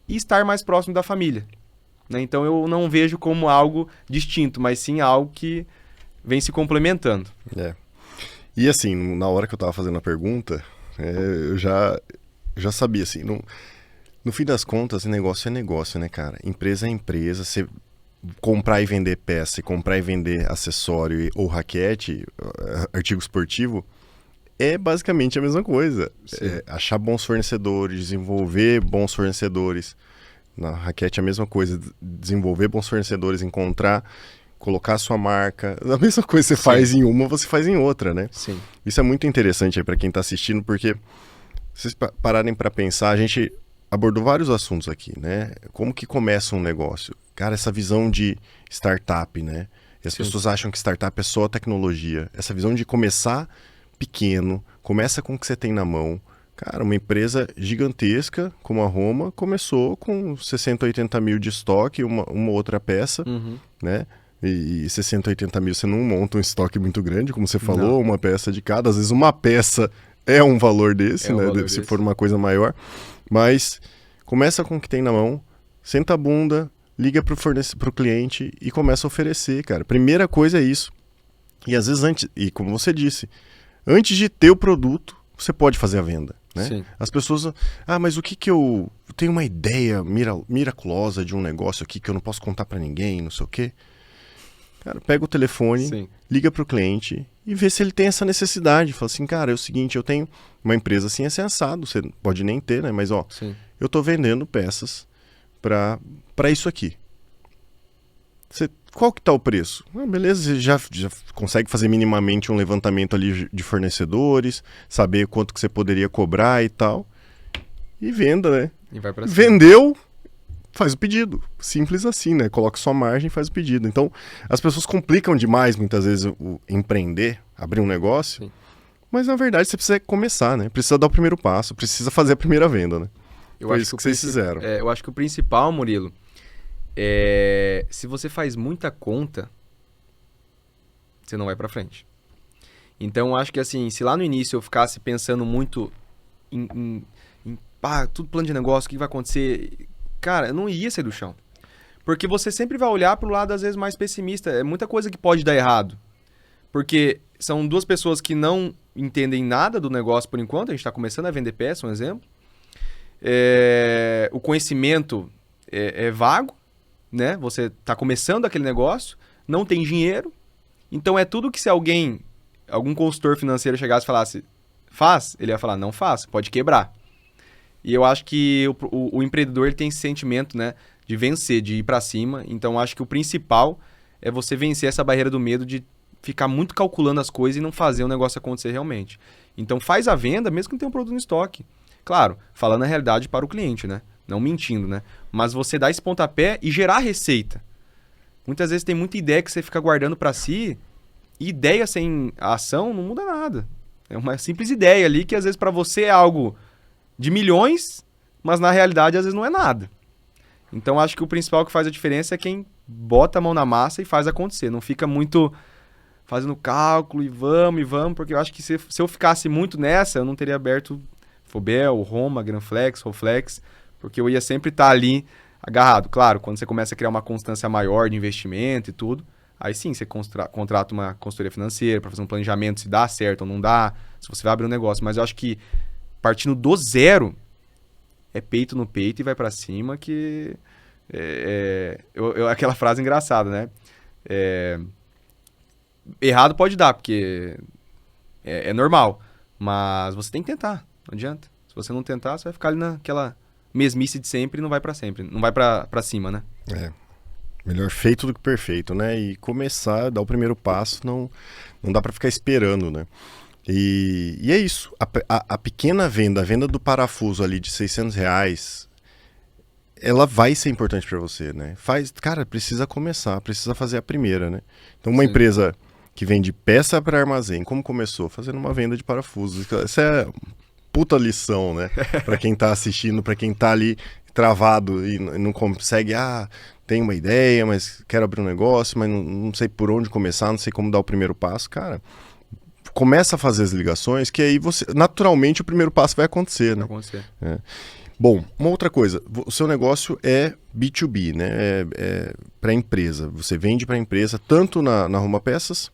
e estar mais próximo da família, né? Então eu não vejo como algo distinto, mas sim algo que vem se complementando. E assim, na hora que eu estava fazendo a pergunta, eu já sabia, assim, no fim das contas, negócio é negócio, né, cara? Empresa é empresa, você comprar e vender peça, comprar e vender acessório ou raquete, artigo esportivo, é basicamente a mesma coisa. Achar bons fornecedores, desenvolver bons fornecedores. Na raquete é a mesma coisa, desenvolver bons fornecedores, encontrar colocar a sua marca. A mesma coisa que você faz em uma, você faz em outra, né? Sim. Isso é muito interessante aí para quem está assistindo, porque se vocês pararem para pensar, a gente abordou vários assuntos aqui, né? Como que começa um negócio? Cara, essa visão de startup, né? E as pessoas acham que startup é só tecnologia. Essa visão de começar pequeno, começa com o que você tem na mão. Cara, uma empresa gigantesca como a Roma começou com 60, 80 mil de estoque, uma outra peça, né? E 60, 80 mil você não monta um estoque muito grande, como você falou, Não. uma peça de cada. Às vezes uma peça é um valor desse, É um né? valor Se desse. for uma coisa maior. Mas começa com o que tem na mão, senta a bunda, liga pro cliente e começa a oferecer, cara. Primeira coisa é isso. E às vezes antes, e como você disse, antes de ter o produto, você pode fazer a venda, né? Sim. As pessoas, mas o que que eu tenho uma ideia miraculosa de um negócio aqui que eu não posso contar pra ninguém, não sei o quê. Cara, pega o telefone, Sim. liga pro cliente e vê se ele tem essa necessidade. Fala assim, cara, é o seguinte, eu tenho uma empresa assim, é assado, você pode nem ter, né? Mas, Sim. eu tô vendendo peças pra isso aqui. Qual que tá o preço? Beleza, você já consegue fazer minimamente um levantamento ali de fornecedores, saber quanto que você poderia cobrar e tal. E venda, né? E vai pra cima. Vendeu, faz o pedido. Simples assim, né? Coloca sua margem e faz o pedido. Então, as pessoas complicam demais, muitas vezes, o empreender, abrir um negócio. Sim. Mas, na verdade, você precisa começar, né? Precisa dar o primeiro passo, precisa fazer a primeira venda, né? Eu Foi acho isso que que vocês fizeram. eu acho que o principal, Murilo, se você faz muita conta, você não vai pra frente. Então, eu acho que assim, se lá no início eu ficasse pensando muito em tudo plano de negócio, o que vai acontecer, cara, eu não ia sair do chão. Porque você sempre vai olhar pro lado, às vezes, mais pessimista. É muita coisa que pode dar errado. Porque são duas pessoas que não entendem nada do negócio por enquanto. A gente está começando a vender peça, um exemplo. O conhecimento é vago, né? Você está começando aquele negócio, não tem dinheiro. Então é tudo que se algum consultor financeiro chegasse e falasse, faz, ele ia falar, não faz, pode quebrar. E eu acho que o empreendedor ele tem esse sentimento, né, de vencer, de ir para cima. Então eu acho que o principal é você vencer essa barreira do medo de ficar muito calculando as coisas e não fazer o negócio acontecer realmente. Então faz a venda mesmo que não tenha um produto no estoque. Claro, falando a realidade para o cliente, né? Não mentindo, né? Mas você dá esse pontapé e gerar receita. Muitas vezes tem muita ideia que você fica guardando para si, e ideia sem ação não muda nada. É uma simples ideia ali que às vezes para você é algo de milhões, mas na realidade às vezes não é nada. Então acho que o principal que faz a diferença é quem bota a mão na massa e faz acontecer. Não fica muito fazendo cálculo e vamos, porque eu acho que se eu ficasse muito nessa, eu não teria aberto Fobel, Roma, Granflex, Roflex, porque eu ia sempre estar ali agarrado. Claro, quando você começa a criar uma constância maior de investimento e tudo, aí sim você contrata uma consultoria financeira para fazer um planejamento se dá certo ou não dá, se você vai abrir um negócio. Mas eu acho que partindo do zero, é peito no peito e vai para cima que... aquela frase engraçada, né? Errado pode dar, porque é normal. Mas você tem que tentar, não adianta. Se você não tentar, você vai ficar ali naquela mesmice de sempre e não vai pra sempre. Não vai pra cima, né? Melhor feito do que perfeito, né? E começar, dar o primeiro passo, não dá pra ficar esperando, né? E é isso. A pequena venda, a venda do parafuso ali de R$600, ela vai ser importante pra você, né? Cara, precisa começar, precisa fazer a primeira, né? Então uma empresa que vende peça para armazém, como começou? Fazendo uma venda de parafusos. Essa é puta lição, né? Para quem tá assistindo, para quem tá ali travado e não consegue, tem uma ideia, mas quero abrir um negócio, mas não sei por onde começar, não sei como dar o primeiro passo. Cara, começa a fazer as ligações, que aí naturalmente o primeiro passo vai acontecer, né? Vai acontecer. Bom, uma outra coisa, o seu negócio é B2B, né? É para empresa. Você vende para empresa tanto na Roma Peças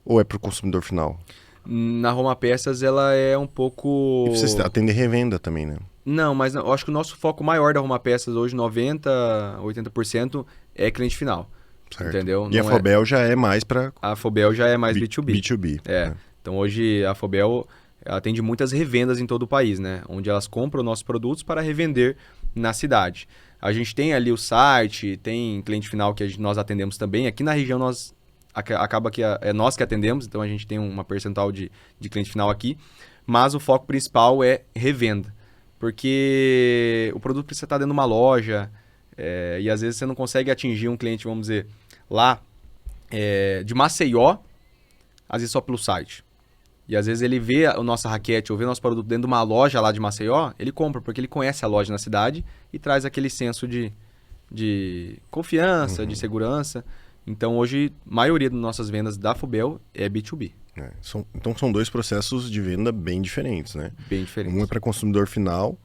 ou é para o consumidor final? Na Roma Peças ela é um pouco... E você atende revenda também, né? Não, mas eu acho que o nosso foco maior da Roma Peças hoje, 90%, 80%, é cliente final. Certo. Entendeu? E a Fobel já é mais para... A Fobel já é mais B2B. B2B. Então hoje a Fobel atende muitas revendas em todo o país, né? Onde elas compram nossos produtos para revender na cidade. A gente tem ali o site, tem cliente final que nós atendemos também. Aqui na região acaba que é nós que atendemos, então a gente tem uma percentual de cliente final aqui. Mas o foco principal é revenda. Porque o produto precisa estar dentro de uma loja e às vezes você não consegue atingir um cliente, vamos dizer, lá de Maceió, às vezes só pelo site. E às vezes ele vê a nossa raquete ou vê o nosso produto dentro de uma loja lá de Maceió, ele compra, porque ele conhece a loja na cidade e traz aquele senso de confiança, de segurança. Então hoje, a maioria das nossas vendas da Fubel é B2B. Então são dois processos de venda bem diferentes, né? Bem diferentes. Um é para consumidor final,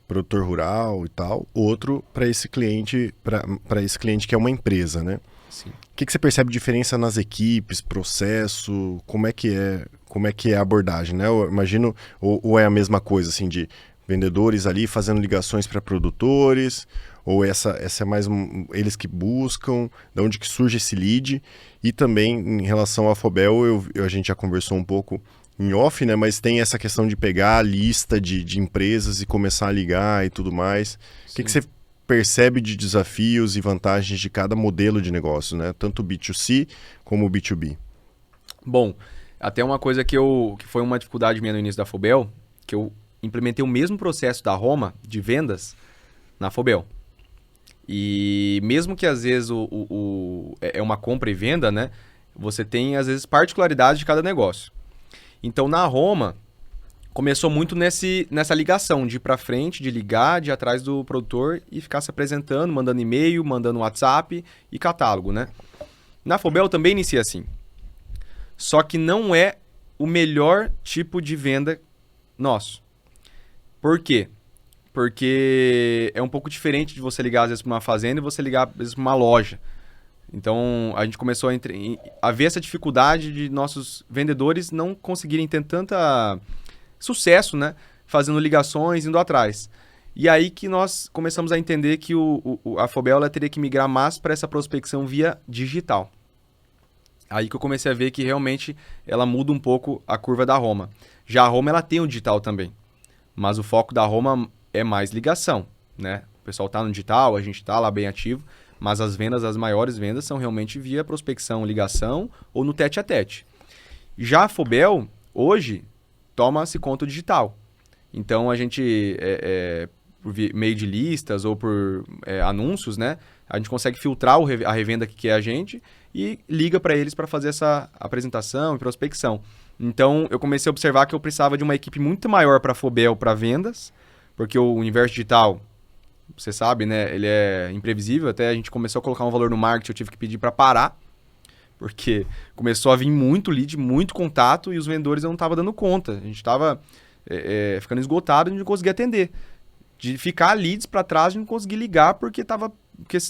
produtor rural e tal, outro para esse cliente, para esse cliente que é uma empresa, né? Sim. O que você percebe de diferença nas equipes, processo, como é que é a abordagem, né? Eu imagino, ou é a mesma coisa, assim, de vendedores ali fazendo ligações para produtores, ou essa é mais eles que buscam, de onde que surge esse lead, e também em relação à Fubel, a gente já conversou um pouco em off, né? Mas tem essa questão de pegar a lista de empresas e começar a ligar e tudo mais. O que você percebe de desafios e vantagens de cada modelo de negócio, né? Tanto o B2C como o B2B. Bom, até uma coisa que foi uma dificuldade minha no início da Fubel, que eu implementei o mesmo processo da Roma de vendas na Fubel. E mesmo que às vezes é uma compra e venda, né? Você tem às vezes particularidades de cada negócio. Então na Roma começou muito nessa ligação, de ir para frente, de ligar, de ir atrás do produtor e ficar se apresentando, mandando e-mail, mandando WhatsApp e catálogo, né? Na Fubel também inicia assim. Só que não é o melhor tipo de venda nosso. Por quê? Porque é um pouco diferente de você ligar às vezes para uma fazenda e você ligar às vezes para uma loja. Então, a gente começou a ver essa dificuldade de nossos vendedores não conseguirem ter tanta sucesso, né? Fazendo ligações, indo atrás. E aí que nós começamos a entender que a Fubel ela teria que migrar mais para essa prospecção via digital. Aí que eu comecei a ver que realmente ela muda um pouco a curva da Roma. Já a Roma ela tem o digital também, mas o foco da Roma é mais ligação, né? O pessoal está no digital, a gente está lá bem ativo, mas as maiores vendas são realmente via prospecção, ligação ou no tete a tete. Já a Fubel, hoje, toma-se conta digital. Então, a gente, por meio de listas ou por anúncios, né? A gente consegue filtrar a revenda que quer a gente e liga para eles para fazer essa apresentação e prospecção. Então, eu comecei a observar que eu precisava de uma equipe muito maior para a Fubel, para vendas, porque o universo digital, você sabe, né? Ele é imprevisível. Até a gente começou a colocar um valor no marketing, eu tive que pedir para parar, porque começou a vir muito lead, muito contato e os vendedores não estavam dando conta. A gente estava ficando esgotado e não conseguia atender. De ficar leads para trás e não conseguir ligar, porque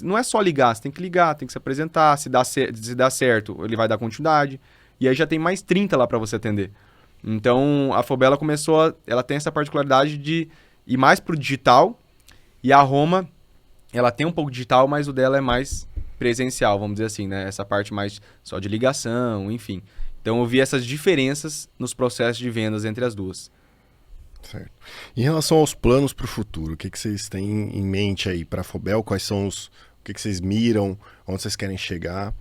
não é só ligar, você tem que ligar, tem que se apresentar, se dá certo, ele vai dar continuidade. E aí já tem mais 30 lá para você atender. Então, a Fubel ela tem essa particularidade de ir mais pro digital, e a Roma, ela tem um pouco digital, mas o dela é mais presencial, vamos dizer assim, né? Essa parte mais só de ligação, enfim. Então, eu vi essas diferenças nos processos de vendas entre as duas. Certo. Em relação aos planos para o futuro, o que vocês têm em mente aí para a Fubel? Quais são o que vocês miram, onde vocês querem chegar?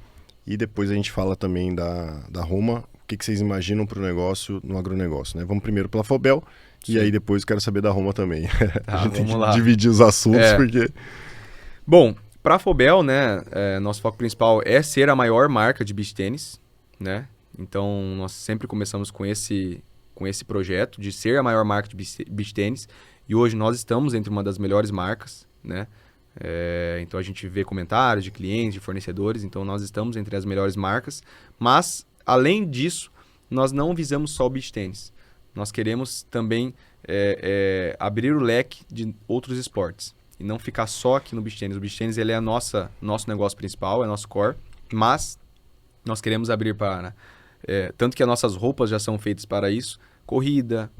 E depois a gente fala também da Roma, o que vocês imaginam para o negócio no agronegócio, né? Vamos primeiro pela Fubel. Sim. E aí depois eu quero saber da Roma também. Tá, a gente tem que dividir os assuntos, porque... Bom, para a Fubel, né, nosso foco principal é ser a maior marca de beach tênis, né? Então, nós sempre começamos com esse projeto de ser a maior marca de beach tênis. E hoje nós estamos entre uma das melhores marcas, né? Então, a gente vê comentários de clientes, de fornecedores. Então, nós estamos entre as melhores marcas. Mas, além disso, nós não visamos só o beach tênis. Nós queremos também abrir o leque de outros esportes. E não ficar só aqui no beach tênis. O beach tênis ele é nosso negócio principal, é nosso core. Mas nós queremos abrir para... tanto que as nossas roupas já são feitas para isso. Corrida,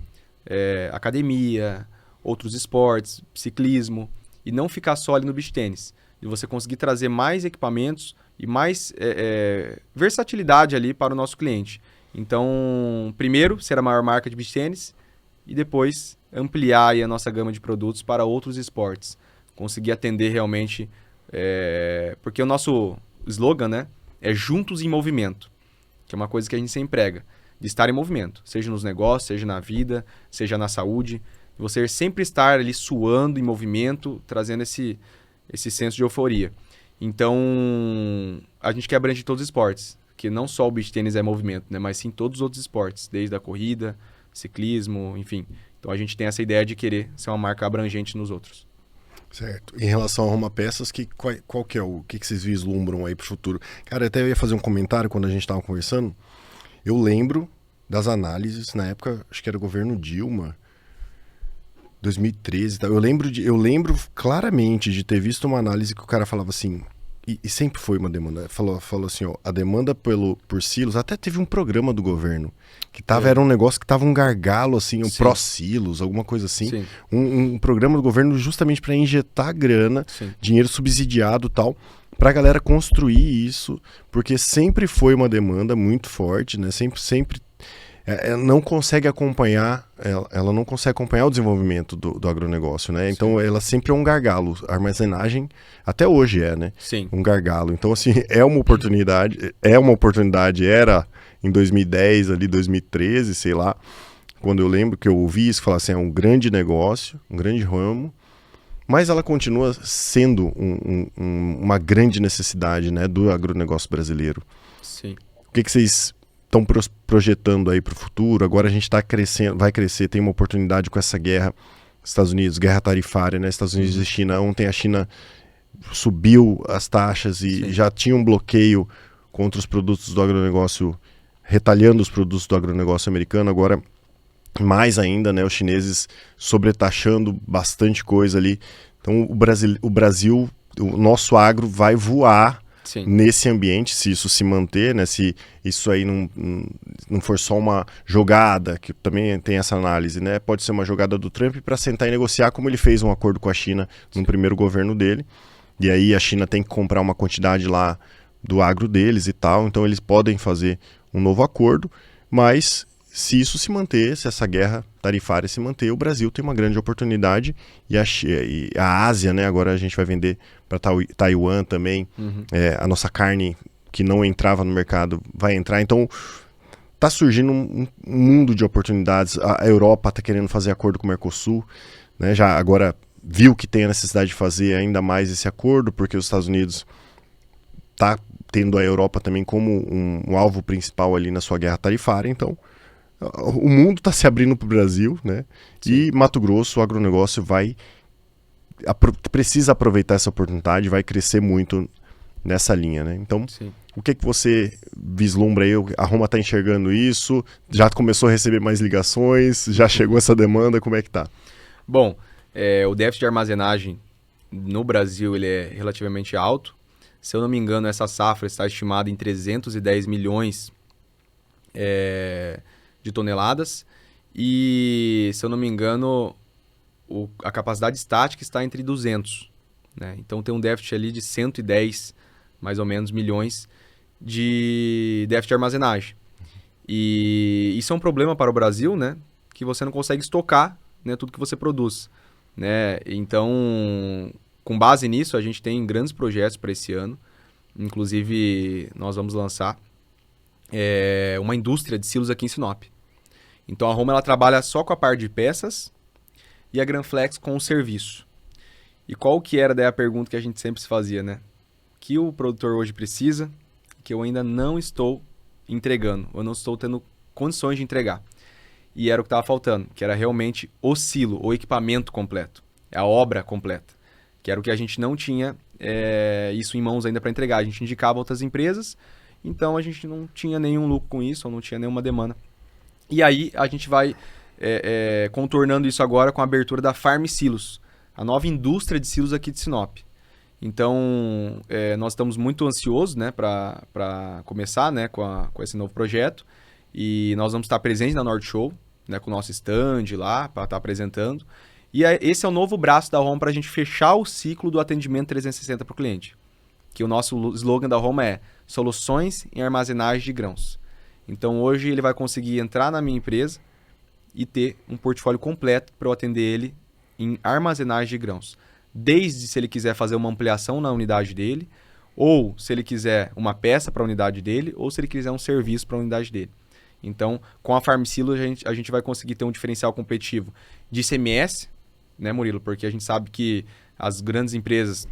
academia, outros esportes, ciclismo. E não ficar só ali no beach tênis. E você conseguir trazer mais equipamentos e mais versatilidade ali para o nosso cliente. Então, primeiro, ser a maior marca de beach tênis e depois ampliar aí a nossa gama de produtos para outros esportes, conseguir atender realmente, porque o nosso slogan, né, é juntos em movimento, que é uma coisa que a gente sempre prega, de estar em movimento, seja nos negócios, seja na vida, seja na saúde, você sempre estar ali suando em movimento, trazendo esse senso de euforia. Então, a gente quer abranger todos os esportes, que não só o beach tênis é movimento, né, mas sim todos os outros esportes, desde a corrida, ciclismo, enfim. Então, a gente tem essa ideia de querer ser uma marca abrangente nos outros. Certo. Em relação a Roma Peças, qual que é o que vocês vislumbram aí pro futuro? Cara, até eu ia fazer um comentário quando a gente tava conversando. Eu lembro das análises, na época, acho que era o governo Dilma, 2013 e tal. Eu lembro claramente de ter visto uma análise que o cara falava assim, e sempre foi uma demanda, falou assim, ó, a demanda por silos, até teve um programa do governo, que era um negócio que tava um gargalo, assim, um pró-silos, alguma coisa assim, um programa do governo justamente para injetar grana, dinheiro subsidiado e tal, pra galera construir isso, porque sempre foi uma demanda muito forte, né, sempre ela não consegue acompanhar, ela não consegue acompanhar o desenvolvimento do agronegócio, né? Então ela sempre é um gargalo. A armazenagem até hoje né? Sim. Um gargalo. Então assim, era em 2010, ali 2013, sei lá, quando eu lembro que eu ouvi isso, falar assim, é um grande negócio, um grande ramo, mas ela continua sendo uma grande necessidade, né, do agronegócio brasileiro. Sim. O que vocês estão projetando aí para o futuro? Agora a gente está crescendo, vai crescer, tem uma oportunidade com essa guerra, Estados Unidos, guerra tarifária, né? Estados Unidos e China. Ontem a China subiu as taxas e já tinha um bloqueio contra os produtos do agronegócio, retalhando os produtos do agronegócio americano. Agora, mais ainda, né? Os chineses sobretaxando bastante coisa ali. Então o Brasil, o nosso agro vai voar nesse ambiente, se isso se manter, né? Se isso aí não for só uma jogada, que também tem essa análise, né? Pode ser uma jogada do Trump para sentar e negociar, como ele fez um acordo com a China no primeiro governo dele. E aí a China tem que comprar uma quantidade lá do agro deles e tal, então eles podem fazer um novo acordo, mas se isso se manter, se essa guerra tarifária se manter, o Brasil tem uma grande oportunidade e a Ásia, né? Agora a gente vai vender para Taiwan também, a nossa carne que não entrava no mercado vai entrar, então está surgindo um mundo de oportunidades. A Europa está querendo fazer acordo com o Mercosul, né? Já agora viu que tem a necessidade de fazer ainda mais esse acordo, porque os Estados Unidos está tendo a Europa também como um alvo principal ali na sua guerra tarifária, então o mundo está se abrindo para o Brasil, né? E Mato Grosso, o agronegócio precisa aproveitar essa oportunidade, vai crescer muito nessa linha, né? Então, o que você vislumbra aí? A Roma está enxergando isso? Já começou a receber mais ligações? Já chegou essa demanda? Como é que tá? Bom, o déficit de armazenagem no Brasil ele é relativamente alto. Se eu não me engano, essa safra está estimada em 310 milhões de toneladas. E, se eu não me engano, a capacidade estática está entre 200. Né? Então, tem um déficit ali de 110, mais ou menos, milhões de déficit de armazenagem. E isso é um problema para o Brasil, né? Que você não consegue estocar, né, tudo que você produz. Né? Então, com base nisso, a gente tem grandes projetos para esse ano. Inclusive, nós vamos lançar uma indústria de silos aqui em Sinop. Então, a Roma ela trabalha só com a parte de peças e a Granflex com o serviço. E qual que era daí a pergunta que a gente sempre se fazia, né? Que o produtor hoje precisa, que eu ainda não estou entregando, eu não estou tendo condições de entregar. E era o que estava faltando, que era realmente o silo, o equipamento completo, a obra completa, que era o que a gente não tinha isso em mãos ainda para entregar. A gente indicava outras empresas, então a gente não tinha nenhum lucro com isso, ou não tinha nenhuma demanda. E aí a gente vai contornando isso agora com a abertura da Farm Silos, a nova indústria de silos aqui de Sinop. Então, nós estamos muito ansiosos, né, para começar, né, com esse novo projeto. E nós vamos estar presentes na Norte Show, né, com o nosso stand lá, para estar apresentando. E esse é o novo braço da Roma para a gente fechar o ciclo do atendimento 360 para o cliente. Que o nosso slogan da Roma é Soluções em Armazenagem de Grãos. Então, hoje ele vai conseguir entrar na minha empresa e ter um portfólio completo para eu atender ele em armazenagem de grãos. desde se ele quiser fazer uma ampliação na unidade dele, ou se ele quiser uma peça para a unidade dele, ou se ele quiser um serviço para a unidade dele. Então, com a Farmsilo, a gente vai conseguir ter um diferencial competitivo de ICMS, né, Murilo? Porque a gente sabe que as grandes empresas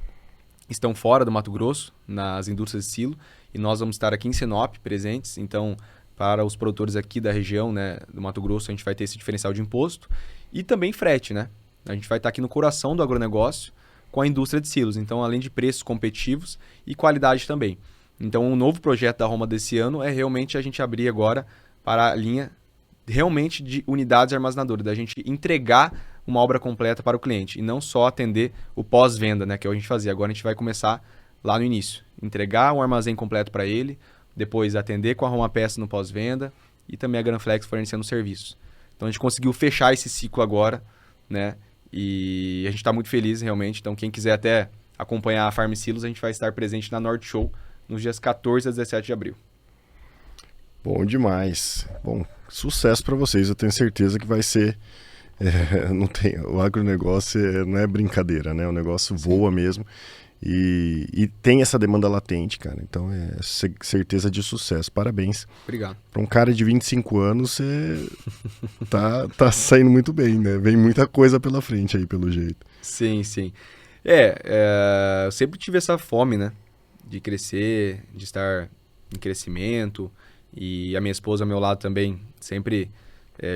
estão fora do Mato Grosso, nas indústrias de silo, e nós vamos estar aqui em Sinop presentes. Então, para os produtores aqui da região, né, do Mato Grosso, a gente vai ter esse diferencial de imposto e também frete, né? A gente vai estar aqui no coração do agronegócio com a indústria de silos. Então, além de preços competitivos e qualidade também. Então, o novo projeto da Roma desse ano é realmente a gente abrir agora para a linha realmente de unidades armazenadoras, da gente entregar uma obra completa para o cliente e não só atender o pós-venda, né, que é o que a gente fazia. Agora a gente vai começar lá no início, entregar um armazém completo para ele, depois atender com a Roma Peças no pós-venda e também a Granflex fornecendo serviço. Então a gente conseguiu fechar esse ciclo agora, né, e a gente está muito feliz realmente. Então quem quiser até acompanhar a Farm Silos, a gente vai estar presente na Norte Show nos dias 14 a 17 de abril. Bom demais. Bom, sucesso para vocês. Eu tenho certeza que vai ser. Não tem, o agronegócio não é brincadeira, né? O negócio voa mesmo. E tem essa demanda latente, cara. Então é certeza de sucesso. Parabéns. Obrigado. Para um cara de 25 anos, você tá saindo muito bem, né? Vem muita coisa pela frente aí, pelo jeito. Sim, sim. Eu sempre tive essa fome, né? De crescer, de estar em crescimento. E a minha esposa ao meu lado também, sempre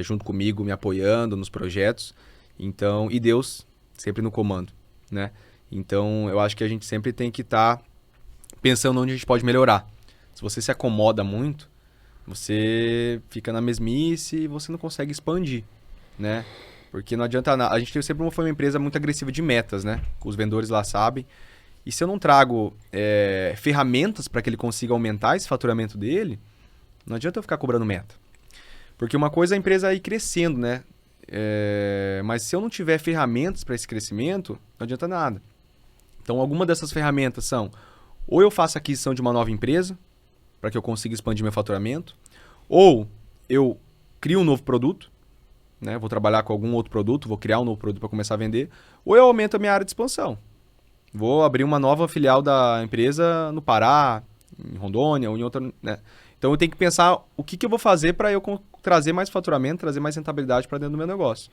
junto comigo, me apoiando nos projetos. Então, e Deus sempre no comando, né? Então, eu acho que a gente sempre tem que estar pensando onde a gente pode melhorar. Se você se acomoda muito, você fica na mesmice e você não consegue expandir, né? Porque não adianta nada. A gente sempre foi uma empresa muito agressiva de metas, né? Os vendedores lá sabem. E se eu não trago ferramentas para que ele consiga aumentar esse faturamento dele, não adianta eu ficar cobrando meta. Porque uma coisa é a empresa ir crescendo, né? Mas se eu não tiver ferramentas para esse crescimento, não adianta nada. Então, alguma dessas ferramentas são: ou eu faço aquisição de uma nova empresa, para que eu consiga expandir meu faturamento, ou eu crio um novo produto, né? Vou trabalhar com algum outro produto, vou criar um novo produto para começar a vender, ou eu aumento a minha área de expansão. Vou abrir uma nova filial da empresa no Pará, em Rondônia ou em outra, né? Então eu tenho que pensar o que eu vou fazer para eu trazer mais faturamento, trazer mais rentabilidade para dentro do meu negócio.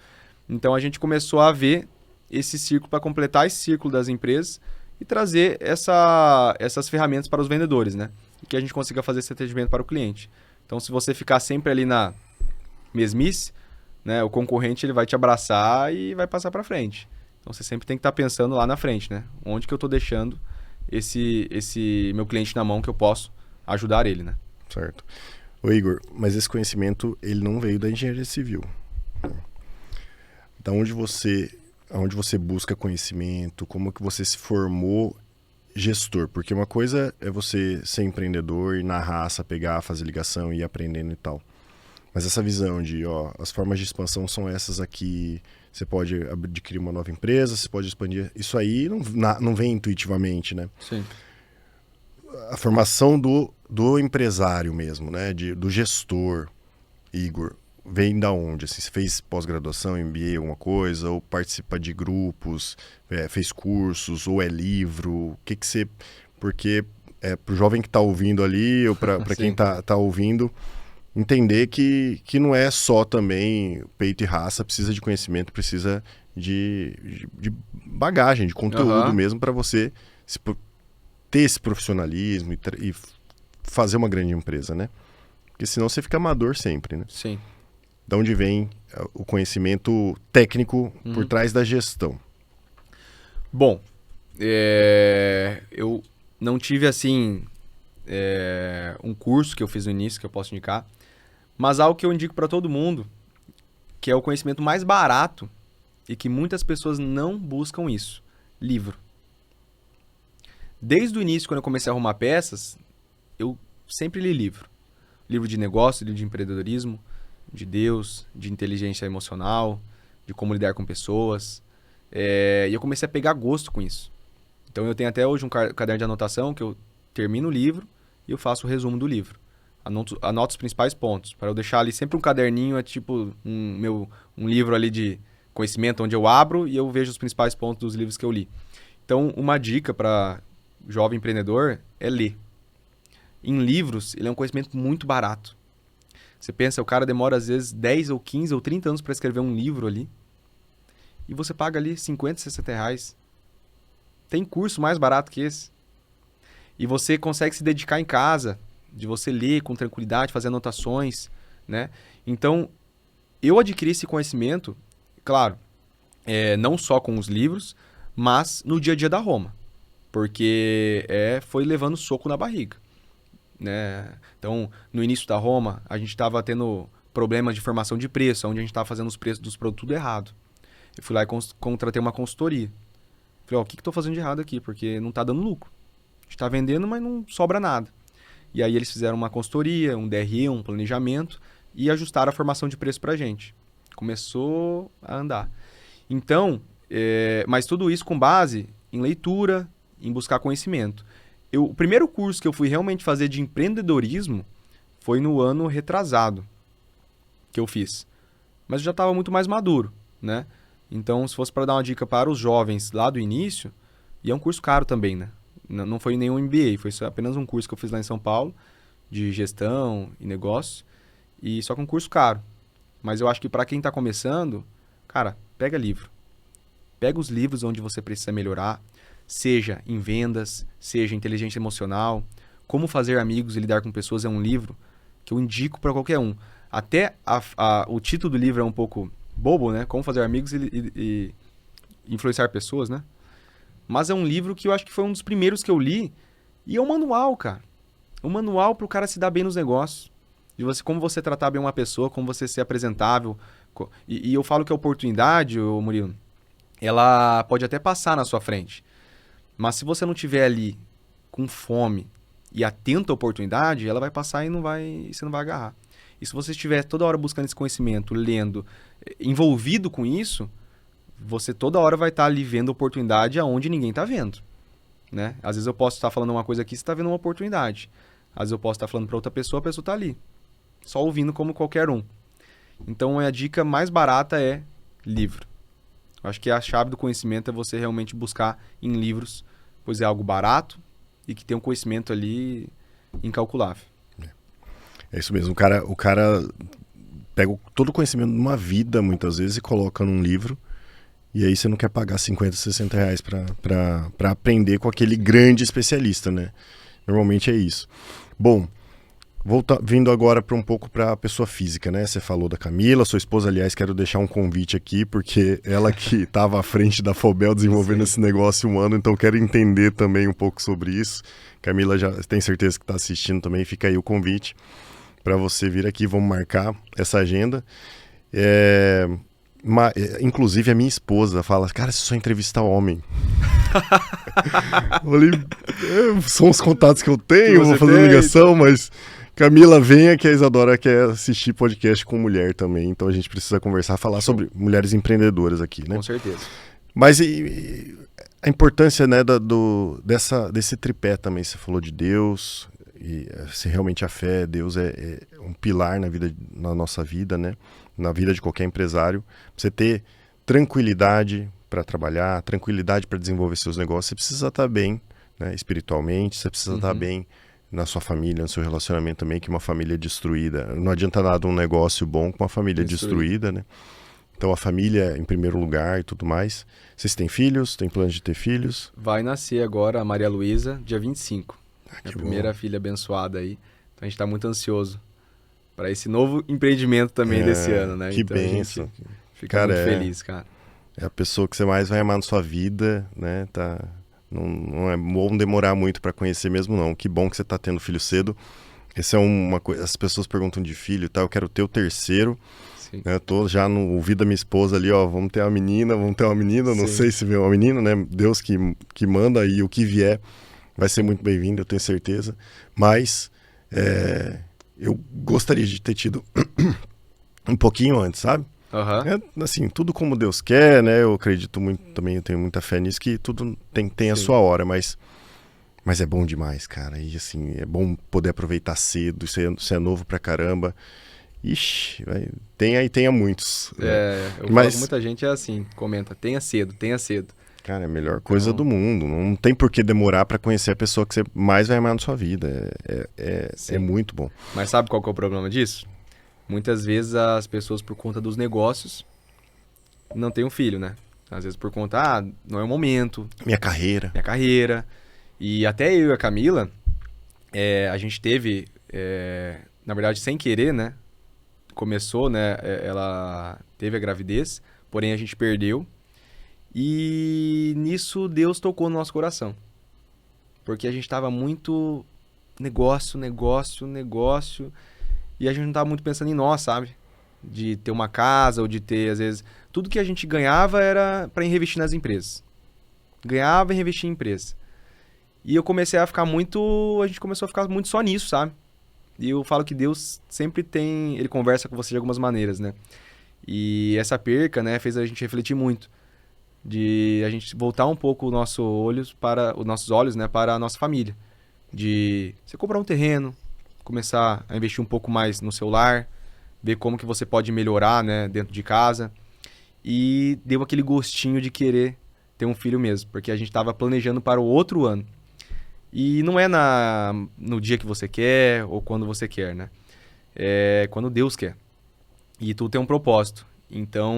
Então a gente começou a ver esse círculo para completar esse círculo das empresas e trazer essas ferramentas para os vendedores, né? E que a gente consiga fazer esse atendimento para o cliente. Então se você ficar sempre ali na mesmice, né, o concorrente ele vai te abraçar e vai passar para frente. Então você sempre tem que estar pensando lá na frente, né? Onde que eu estou deixando esse meu cliente na mão que eu posso ajudar ele, né? Certo. Ô Igor, mas esse conhecimento, ele não veio da engenharia civil. Da onde você busca conhecimento, como que você se formou gestor? Porque uma coisa é você ser empreendedor e na raça pegar, fazer ligação e ir aprendendo e tal. Mas essa visão de, as formas de expansão são essas aqui, você pode adquirir uma nova empresa, você pode expandir. Isso aí não vem intuitivamente, né? Sim. A formação do empresário mesmo, né? Do gestor, Igor, vem da onde? Assim, você fez pós-graduação, MBA, alguma coisa? Ou participa de grupos, fez cursos, ou é livro? O que você... Porque para o jovem que está ouvindo ali, ou para quem está ouvindo, entender que não é só também peito e raça, precisa de conhecimento, precisa de bagagem, de conteúdo mesmo para você ter esse profissionalismo e fazer uma grande empresa, né? Porque senão você fica amador sempre, né? Sim. De onde vem o conhecimento técnico por trás da gestão? Bom, eu não tive, assim, um curso que eu fiz no início que eu posso indicar, mas algo que eu indico para todo mundo, que é o conhecimento mais barato e que muitas pessoas não buscam isso: livro. Desde o início, quando eu comecei a arrumar peças, eu sempre li livro. Livro de negócio, livro de empreendedorismo, de Deus, de inteligência emocional, de como lidar com pessoas. E eu comecei a pegar gosto com isso. Então eu tenho até hoje um caderno de anotação que eu termino o livro e eu faço o resumo do livro. Anoto os principais pontos, para eu deixar ali sempre um caderninho, tipo um livro ali de conhecimento onde eu abro e eu vejo os principais pontos dos livros que eu li. Então, uma dica para jovem empreendedor é ler. Em livros, ele é um conhecimento muito barato. Você pensa, o cara demora às vezes 10 ou 15 ou 30 anos para escrever um livro ali. E você paga ali 50, 60 reais. Tem curso mais barato que esse. E você consegue se dedicar em casa, de você ler com tranquilidade, fazer anotações, né? Então, eu adquiri esse conhecimento, claro, não só com os livros, mas no dia a dia da Roma. Porque foi levando soco na barriga, né? Então, no início da Roma, a gente estava tendo problemas de formação de preço, onde a gente estava fazendo os preços dos produtos tudo errado. Eu fui lá e contratei uma consultoria. Falei, o que estou fazendo de errado aqui? Porque não está dando lucro. A gente está vendendo, mas não sobra nada. E aí eles fizeram uma consultoria, um DRE, um planejamento e ajustaram a formação de preço para a gente. Começou a andar. Então, mas tudo isso com base em leitura, em buscar conhecimento. O primeiro curso que eu fui realmente fazer de empreendedorismo foi no ano retrasado que eu fiz. Mas eu já estava muito mais maduro, né? Então, se fosse para dar uma dica para os jovens lá do início, e é um curso caro também, né? Não foi nenhum MBA, foi apenas um curso que eu fiz lá em São Paulo, de gestão e negócio, e só que um curso caro. Mas eu acho que para quem está começando, cara, pega livro. Pega os livros onde você precisa melhorar, seja em vendas, seja em inteligência emocional, como fazer amigos e lidar com pessoas é um livro que eu indico para qualquer um. Até o título do livro é um pouco bobo, né? Como fazer amigos e influenciar pessoas, né? Mas é um livro que eu acho que foi um dos primeiros que eu li. E é um manual, cara. Um manual para o cara se dar bem nos negócios. De como você tratar bem uma pessoa, como você ser apresentável. E eu falo que a oportunidade, Murilo, ela pode até passar na sua frente. Mas se você não tiver ali com fome e atento à oportunidade, ela vai passar e você não vai agarrar. E se você estiver toda hora buscando esse conhecimento, lendo, envolvido com isso, você toda hora vai estar ali vendo oportunidade aonde ninguém está vendo, né? Às vezes eu posso estar falando uma coisa aqui, você está vendo uma oportunidade. Às vezes eu posso estar falando para outra pessoa, a pessoa está ali, só ouvindo como qualquer um. Então a dica mais barata é livro. Eu acho que a chave do conhecimento é você realmente buscar em livros, pois é algo barato e que tem um conhecimento ali incalculável. É isso mesmo, o cara pega todo o conhecimento de uma vida, muitas vezes, e coloca num livro. E aí você não quer pagar 50, 60 reais para aprender com aquele grande especialista, né? Normalmente é isso. Bom, vindo agora um pouco para a pessoa física, né? Você falou da Camila, sua esposa, aliás, quero deixar um convite aqui, porque ela que estava à frente da Fobel desenvolvendo esse negócio 1 ano, então quero entender também um pouco sobre isso. Camila já tem certeza que está assistindo também, fica aí o convite para você vir aqui, vamos marcar essa agenda. Inclusive a minha esposa fala, cara, você só entrevista homem. Eu falei, são os contatos que eu tenho, vou fazer ligação, mas Camila, venha que a Isadora quer assistir podcast com mulher também, então a gente precisa conversar, falar sobre mulheres empreendedoras aqui, né? Com certeza. Mas a importância, né, desse tripé também, você falou de Deus, e se realmente a fé, Deus é um pilar na nossa vida, né? Na vida de qualquer empresário, você ter tranquilidade para trabalhar, tranquilidade para desenvolver seus negócios, você precisa estar bem, né, espiritualmente, você precisa estar bem na sua família, no seu relacionamento também, que uma família destruída, não adianta nada um negócio bom com uma família destruída, né? Então a família em primeiro lugar e tudo mais. Vocês têm filhos? Tem planos de ter filhos? Vai nascer agora a Maria Luísa, dia 25. A primeira bom. filha abençoada aí. Então a gente está muito ansioso para esse novo empreendimento também desse ano, né? Que então bênção. A gente fica muito feliz, cara. É a pessoa que você mais vai amar na sua vida, né? Não é bom demorar muito para conhecer mesmo, não. Que bom que você está tendo filho cedo. Essa é uma coisa. As pessoas perguntam de filho e tal. Eu quero ter o terceiro. Sim. Eu tô já no ouvido da minha esposa ali, ó. Vamos ter uma menina, Não sei se vê uma menina, né? Deus que manda e o que vier vai ser muito bem-vindo, eu tenho certeza. Mas eu gostaria de ter tido um pouquinho antes, sabe? Assim, tudo como Deus quer, né? Eu acredito muito também, eu tenho muita fé nisso, que tudo tem a sua hora, mas é bom demais, cara. E assim, é bom poder aproveitar cedo, isso é novo pra caramba. Ixi, tenha muitos. Eu falo com muita gente assim, comenta, tenha cedo, tenha cedo. Cara, é a melhor coisa do mundo. Não tem por que demorar pra conhecer a pessoa que você mais vai amar na sua vida. É muito bom. Mas sabe qual que é o problema disso? Muitas vezes as pessoas, por conta dos negócios, não têm um filho, né? Às vezes por conta, não é o momento. Minha carreira. E até eu e a Camila, a gente teve, na verdade, sem querer, né? Começou, né? Ela teve a gravidez, porém a gente perdeu. E nisso Deus tocou no nosso coração. Porque a gente tava muito negócio. E a gente não tava muito pensando em nós, sabe? De ter uma casa ou de ter, às vezes... Tudo que a gente ganhava era para reinvestir nas empresas. Ganhava e reinvestia em empresas. E eu comecei a ficar muito... A gente começou a ficar muito só nisso, sabe? E eu falo que Deus sempre tem... Ele conversa com você de algumas maneiras, né? E essa perca, né, fez a gente refletir muito. De a gente voltar um pouco os nossos olhos, né, para a nossa família. De você comprar um terreno, começar a investir um pouco mais no seu lar, ver como que você pode melhorar, né, dentro de casa. E deu aquele gostinho de querer ter um filho mesmo, porque a gente estava planejando para o outro ano. E não é no dia que você quer ou quando você quer, né? É quando Deus quer. E tudo tem um propósito. Então,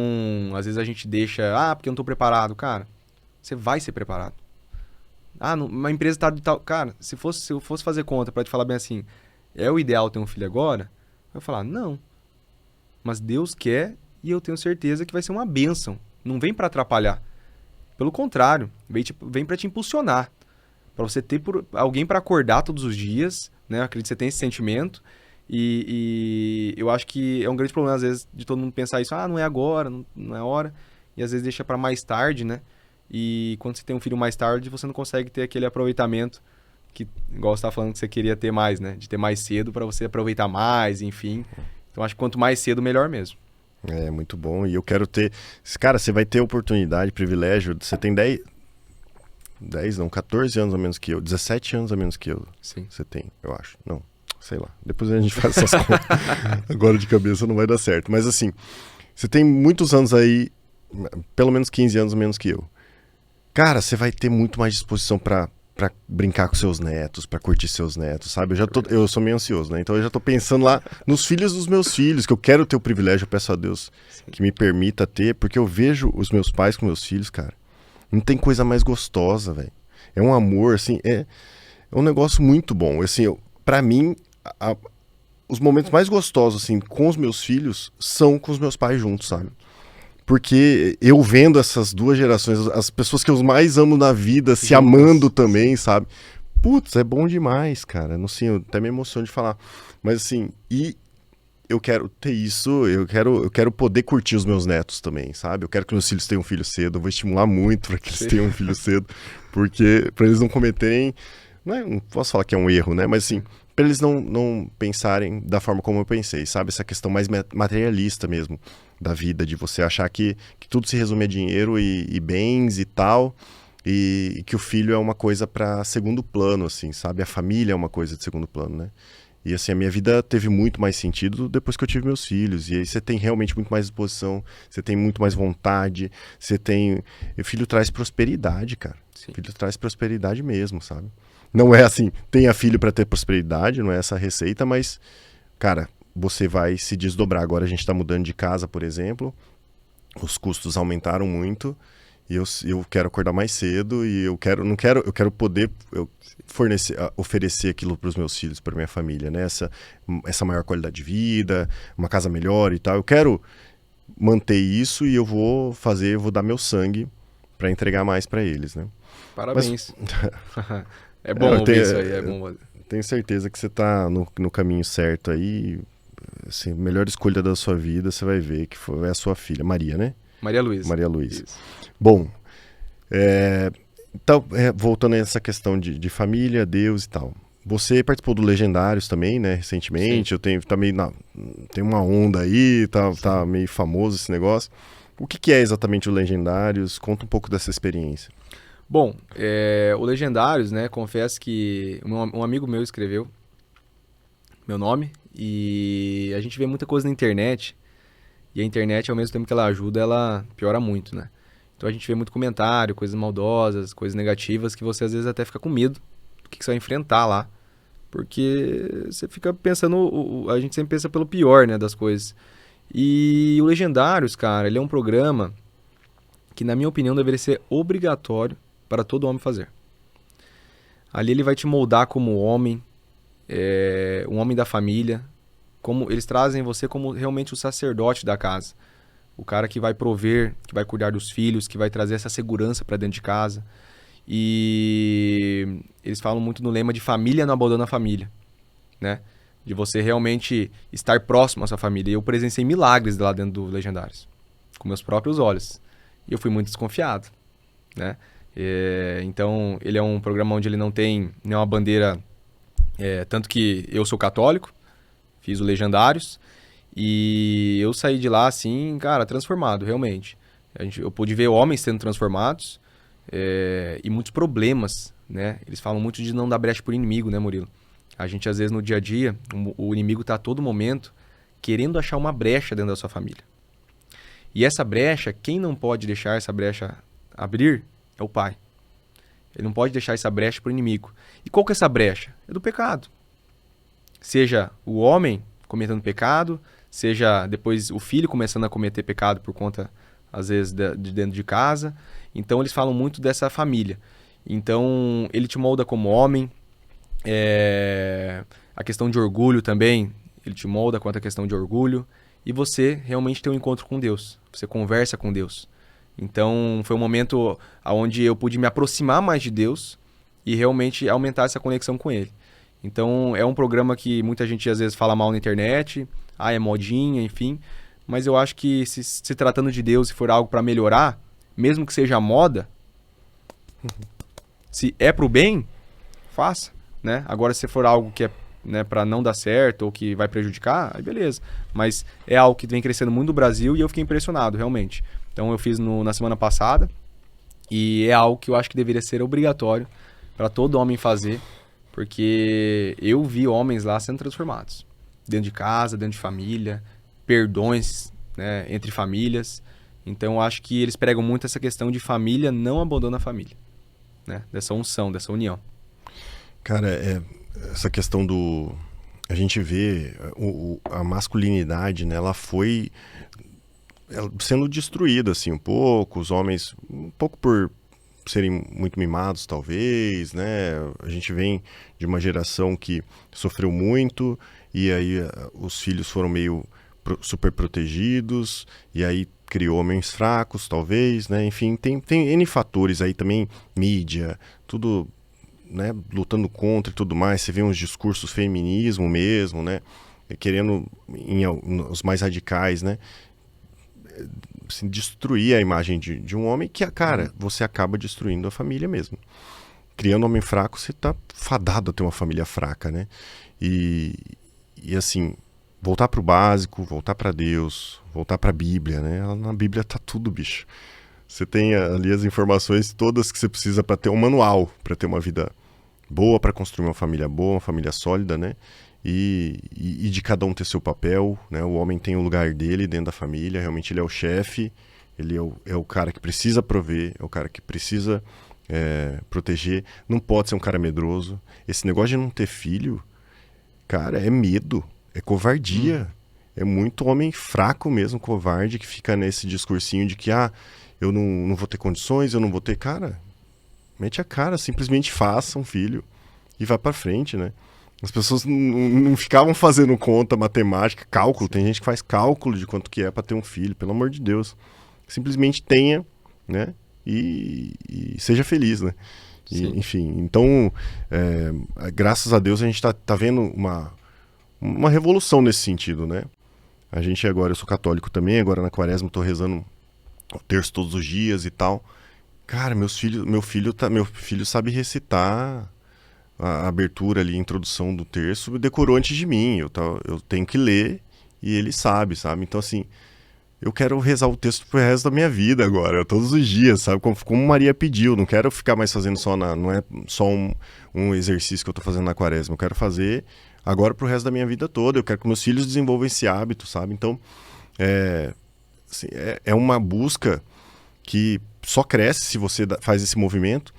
às vezes a gente deixa... porque eu não tô preparado. Cara, você vai ser preparado. Uma empresa tá de tal... Cara, se eu fosse fazer conta pra te falar bem assim, é o ideal ter um filho agora? Eu vou falar, não. Mas Deus quer e eu tenho certeza que vai ser uma bênção. Não vem pra atrapalhar. Pelo contrário, vem pra te impulsionar. Pra você ter alguém pra acordar todos os dias, né? Eu acredito que você tem esse sentimento... E eu acho que é um grande problema, às vezes, de todo mundo pensar isso. Não é agora, não é hora. E às vezes deixa pra mais tarde, né? E quando você tem um filho mais tarde, você não consegue ter aquele aproveitamento que, igual você tá falando que você queria ter mais, né? De ter mais cedo pra você aproveitar mais, enfim. Então acho que quanto mais cedo, melhor mesmo. É muito bom. E eu quero ter... Cara, você vai ter oportunidade, privilégio. Você tem 14 anos a menos que eu. 17 anos a menos que eu. Sim. Você tem, eu acho. Não. Sei lá, depois a gente faz essas contas. Agora de cabeça não vai dar certo. Mas assim, você tem muitos anos aí, pelo menos 15 anos menos que eu. Cara, você vai ter muito mais disposição pra brincar com seus netos, pra curtir seus netos, sabe? Eu sou meio ansioso, né? Então eu já tô pensando lá nos filhos dos meus filhos, que eu quero ter o privilégio, eu peço a Deus que me permita ter, porque eu vejo os meus pais com meus filhos, cara. Não tem coisa mais gostosa, velho. É um amor, assim, é um negócio muito bom. Assim, pra mim... os momentos mais gostosos, assim, com os meus filhos são com os meus pais juntos, sabe? Porque eu vendo essas duas gerações, as pessoas que eu mais amo na vida, se amando também, sabe? Putz, é bom demais, cara. Não sei, eu até me emociono de falar. Mas assim, e eu quero ter isso, eu quero poder curtir os meus netos também, sabe? Eu quero que meus filhos tenham um filho cedo, eu vou estimular muito para que eles tenham um filho cedo, porque para eles não cometerem, não posso falar que é um erro, né? Mas assim, para eles não pensarem da forma como eu pensei, sabe? Essa questão mais materialista mesmo da vida, de você achar que tudo se resume a dinheiro e bens e tal, e que o filho é uma coisa para segundo plano, assim, sabe? A família é uma coisa de segundo plano, né? E assim, a minha vida teve muito mais sentido depois que eu tive meus filhos. E aí você tem realmente muito mais disposição, você tem muito mais vontade, você tem... E o filho traz prosperidade, cara. Sim. O filho traz prosperidade mesmo, sabe? Não é assim, tenha filho para ter prosperidade, não é essa a receita, mas, cara, você vai se desdobrar. Agora a gente está mudando de casa, por exemplo, os custos aumentaram muito e eu quero acordar mais cedo e eu quero poder oferecer aquilo para os meus filhos, para minha família, né? Essa maior qualidade de vida, uma casa melhor e tal. Eu quero manter isso e eu vou dar meu sangue para entregar mais para eles, né? Parabéns. É bom ouvir isso aí, é bom. Tenho certeza que você tá no caminho certo aí. Assim, a melhor escolha da sua vida, você vai ver que é a sua filha, Maria, né? Maria Luísa. Maria Luísa. Bom, então, voltando a essa questão de família, Deus e tal. Você participou do Legendários também, né? Recentemente. Sim. Tem uma onda aí, tá meio famoso esse negócio. O que é exatamente o Legendários? Conta um pouco dessa experiência. Bom, o Legendários, né, confesso que um amigo meu escreveu meu nome E a gente vê muita coisa na internet, e a internet, ao mesmo tempo que ela ajuda, ela piora muito, né? Então a gente vê muito comentário, coisas maldosas, coisas negativas, que você às vezes até fica com medo do que você vai enfrentar lá. Porque você fica pensando, a gente sempre pensa pelo pior, né, das coisas. E o Legendários, cara, ele é um programa que, na minha opinião, deveria ser obrigatório para todo homem fazer. Ali ele vai te moldar como homem, um homem da família, como eles trazem você como realmente o sacerdote da casa. O cara que vai prover, que vai cuidar dos filhos, que vai trazer essa segurança para dentro de casa. E eles falam muito no lema de família não abandona a família, né? De você realmente estar próximo à sua família. E eu presenciei milagres lá dentro do Legendários, com meus próprios olhos. E eu fui muito desconfiado, né? Então, ele é um programa onde ele não tem nenhuma bandeira... tanto que eu sou católico, fiz o Legendários, e eu saí de lá, assim, cara, transformado, realmente. Eu pude ver homens sendo transformados, e muitos problemas, né? Eles falam muito de não dar brecha por inimigo, né, Murilo? A gente, às vezes, no dia a dia, o inimigo está a todo momento querendo achar uma brecha dentro da sua família. E essa brecha, quem não pode deixar essa brecha abrir é o pai. Ele não pode deixar essa brecha para o inimigo. E qual que é essa brecha? É do pecado. Seja o homem cometendo pecado, seja depois o filho começando a cometer pecado por conta, às vezes, de dentro de casa. Então, eles falam muito dessa família. Então, ele te molda como homem. A questão de orgulho também, ele te molda quanto à questão de orgulho. E você realmente tem um encontro com Deus. Você conversa com Deus. Então, foi um momento onde eu pude me aproximar mais de Deus e realmente aumentar essa conexão com Ele. Então, é um programa que muita gente às vezes fala mal na internet, é modinha, enfim. Mas eu acho que se tratando de Deus, se for algo para melhorar, mesmo que seja moda, se é pro bem, faça, né? Agora, se for algo que é, né, para não dar certo ou que vai prejudicar, aí beleza. Mas é algo que vem crescendo muito no Brasil e eu fiquei impressionado, realmente. Então, eu fiz na semana passada e é algo que eu acho que deveria ser obrigatório para todo homem fazer, porque eu vi homens lá sendo transformados. Dentro de casa, dentro de família, perdões, né, entre famílias. Então, eu acho que eles pregam muito essa questão de família não abandona a família, né? Dessa unção, dessa união. Cara, essa questão a gente vê a masculinidade, né? Ela foi sendo destruída, assim, um pouco. Os homens, um pouco por serem muito mimados, talvez, né? A gente vem de uma geração que sofreu muito e aí os filhos foram meio super protegidos e aí criou homens fracos, talvez, né? Enfim, tem N fatores aí também, mídia, tudo, né, lutando contra e tudo mais. Você vê uns discursos feminismo mesmo, né, querendo os mais radicais, né, assim, destruir a imagem de um homem que, cara, você acaba destruindo a família mesmo. Criando um homem fraco, você tá fadado a ter uma família fraca, né? E assim, voltar pro básico, voltar para Deus, voltar para a Bíblia, né? Na Bíblia tá tudo, bicho. Você tem ali as informações todas que você precisa para ter um manual, para ter uma vida boa, para construir uma família boa, uma família sólida, né? E de cada um ter seu papel, né? O homem tem o lugar dele dentro da família, realmente ele é o chefe, ele é o cara que precisa prover, é o cara que precisa proteger, não pode ser um cara medroso. Esse negócio de não ter filho, cara, é medo, é covardia, é muito homem fraco mesmo, covarde, que fica nesse discursinho de que, eu não vou ter condições, eu não vou ter... Cara, mete a cara, simplesmente faça um filho e vá pra frente, né? As pessoas não ficavam fazendo conta, matemática, cálculo. Tem gente que faz cálculo de quanto que é pra ter um filho, pelo amor de Deus. Simplesmente tenha, né? E seja feliz, né? Enfim, então, graças a Deus a gente tá vendo uma revolução nesse sentido, né? A gente agora, eu sou católico também, agora na quaresma tô rezando o terço todos os dias e tal. Cara, meu filho sabe recitar a abertura ali, a introdução do terço, decorou antes de mim. Eu tenho que ler e ele sabe? Então, assim, eu quero rezar o texto pro resto da minha vida agora, todos os dias, sabe? Como Maria pediu, não quero ficar mais fazendo não é só um exercício que eu tô fazendo na quaresma, eu quero fazer agora pro resto da minha vida toda. Eu quero que meus filhos desenvolvam esse hábito, sabe? Então, assim, é uma busca que só cresce se você faz esse movimento.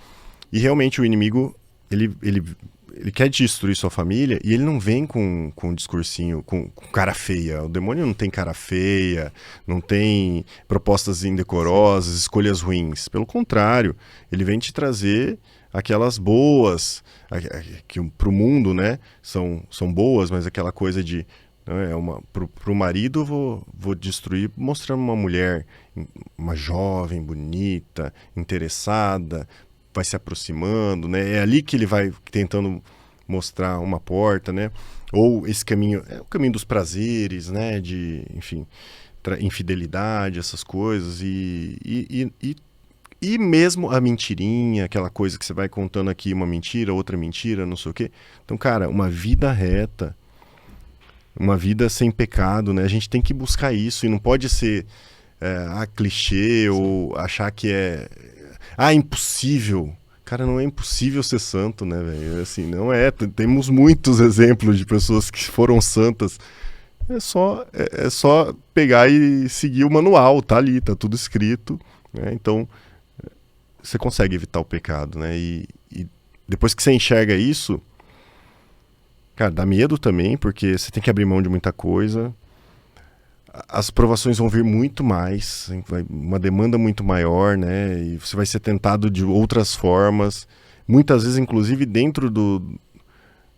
E realmente o inimigo, ele quer destruir sua família e ele não vem com um discursinho, com cara feia. O demônio não tem cara feia, não tem propostas indecorosas, escolhas ruins. Pelo contrário, ele vem te trazer aquelas boas, que pro mundo, né, são boas, mas aquela coisa de... Né, pro marido vou destruir mostrando uma mulher, uma jovem, bonita, interessada, vai se aproximando, né? É ali que ele vai tentando mostrar uma porta, né? Ou esse caminho, é o caminho dos prazeres, né? De, enfim, infidelidade, essas coisas. E mesmo a mentirinha, aquela coisa que você vai contando aqui, uma mentira, outra mentira, não sei o quê. Então, cara, uma vida reta, uma vida sem pecado, né? A gente tem que buscar isso e não pode ser clichê ou achar que é... impossível. Cara, não é impossível ser santo, né, velho? Assim, não é. Temos muitos exemplos de pessoas que foram santas. É só pegar e seguir o manual, tá ali, tá tudo escrito, né? Então, você consegue evitar o pecado, né? E depois que você enxerga isso, cara, dá medo também, porque você tem que abrir mão de muita coisa. As provações vão vir muito mais, uma demanda muito maior, né? E você vai ser tentado de outras formas, muitas vezes, inclusive, dentro do...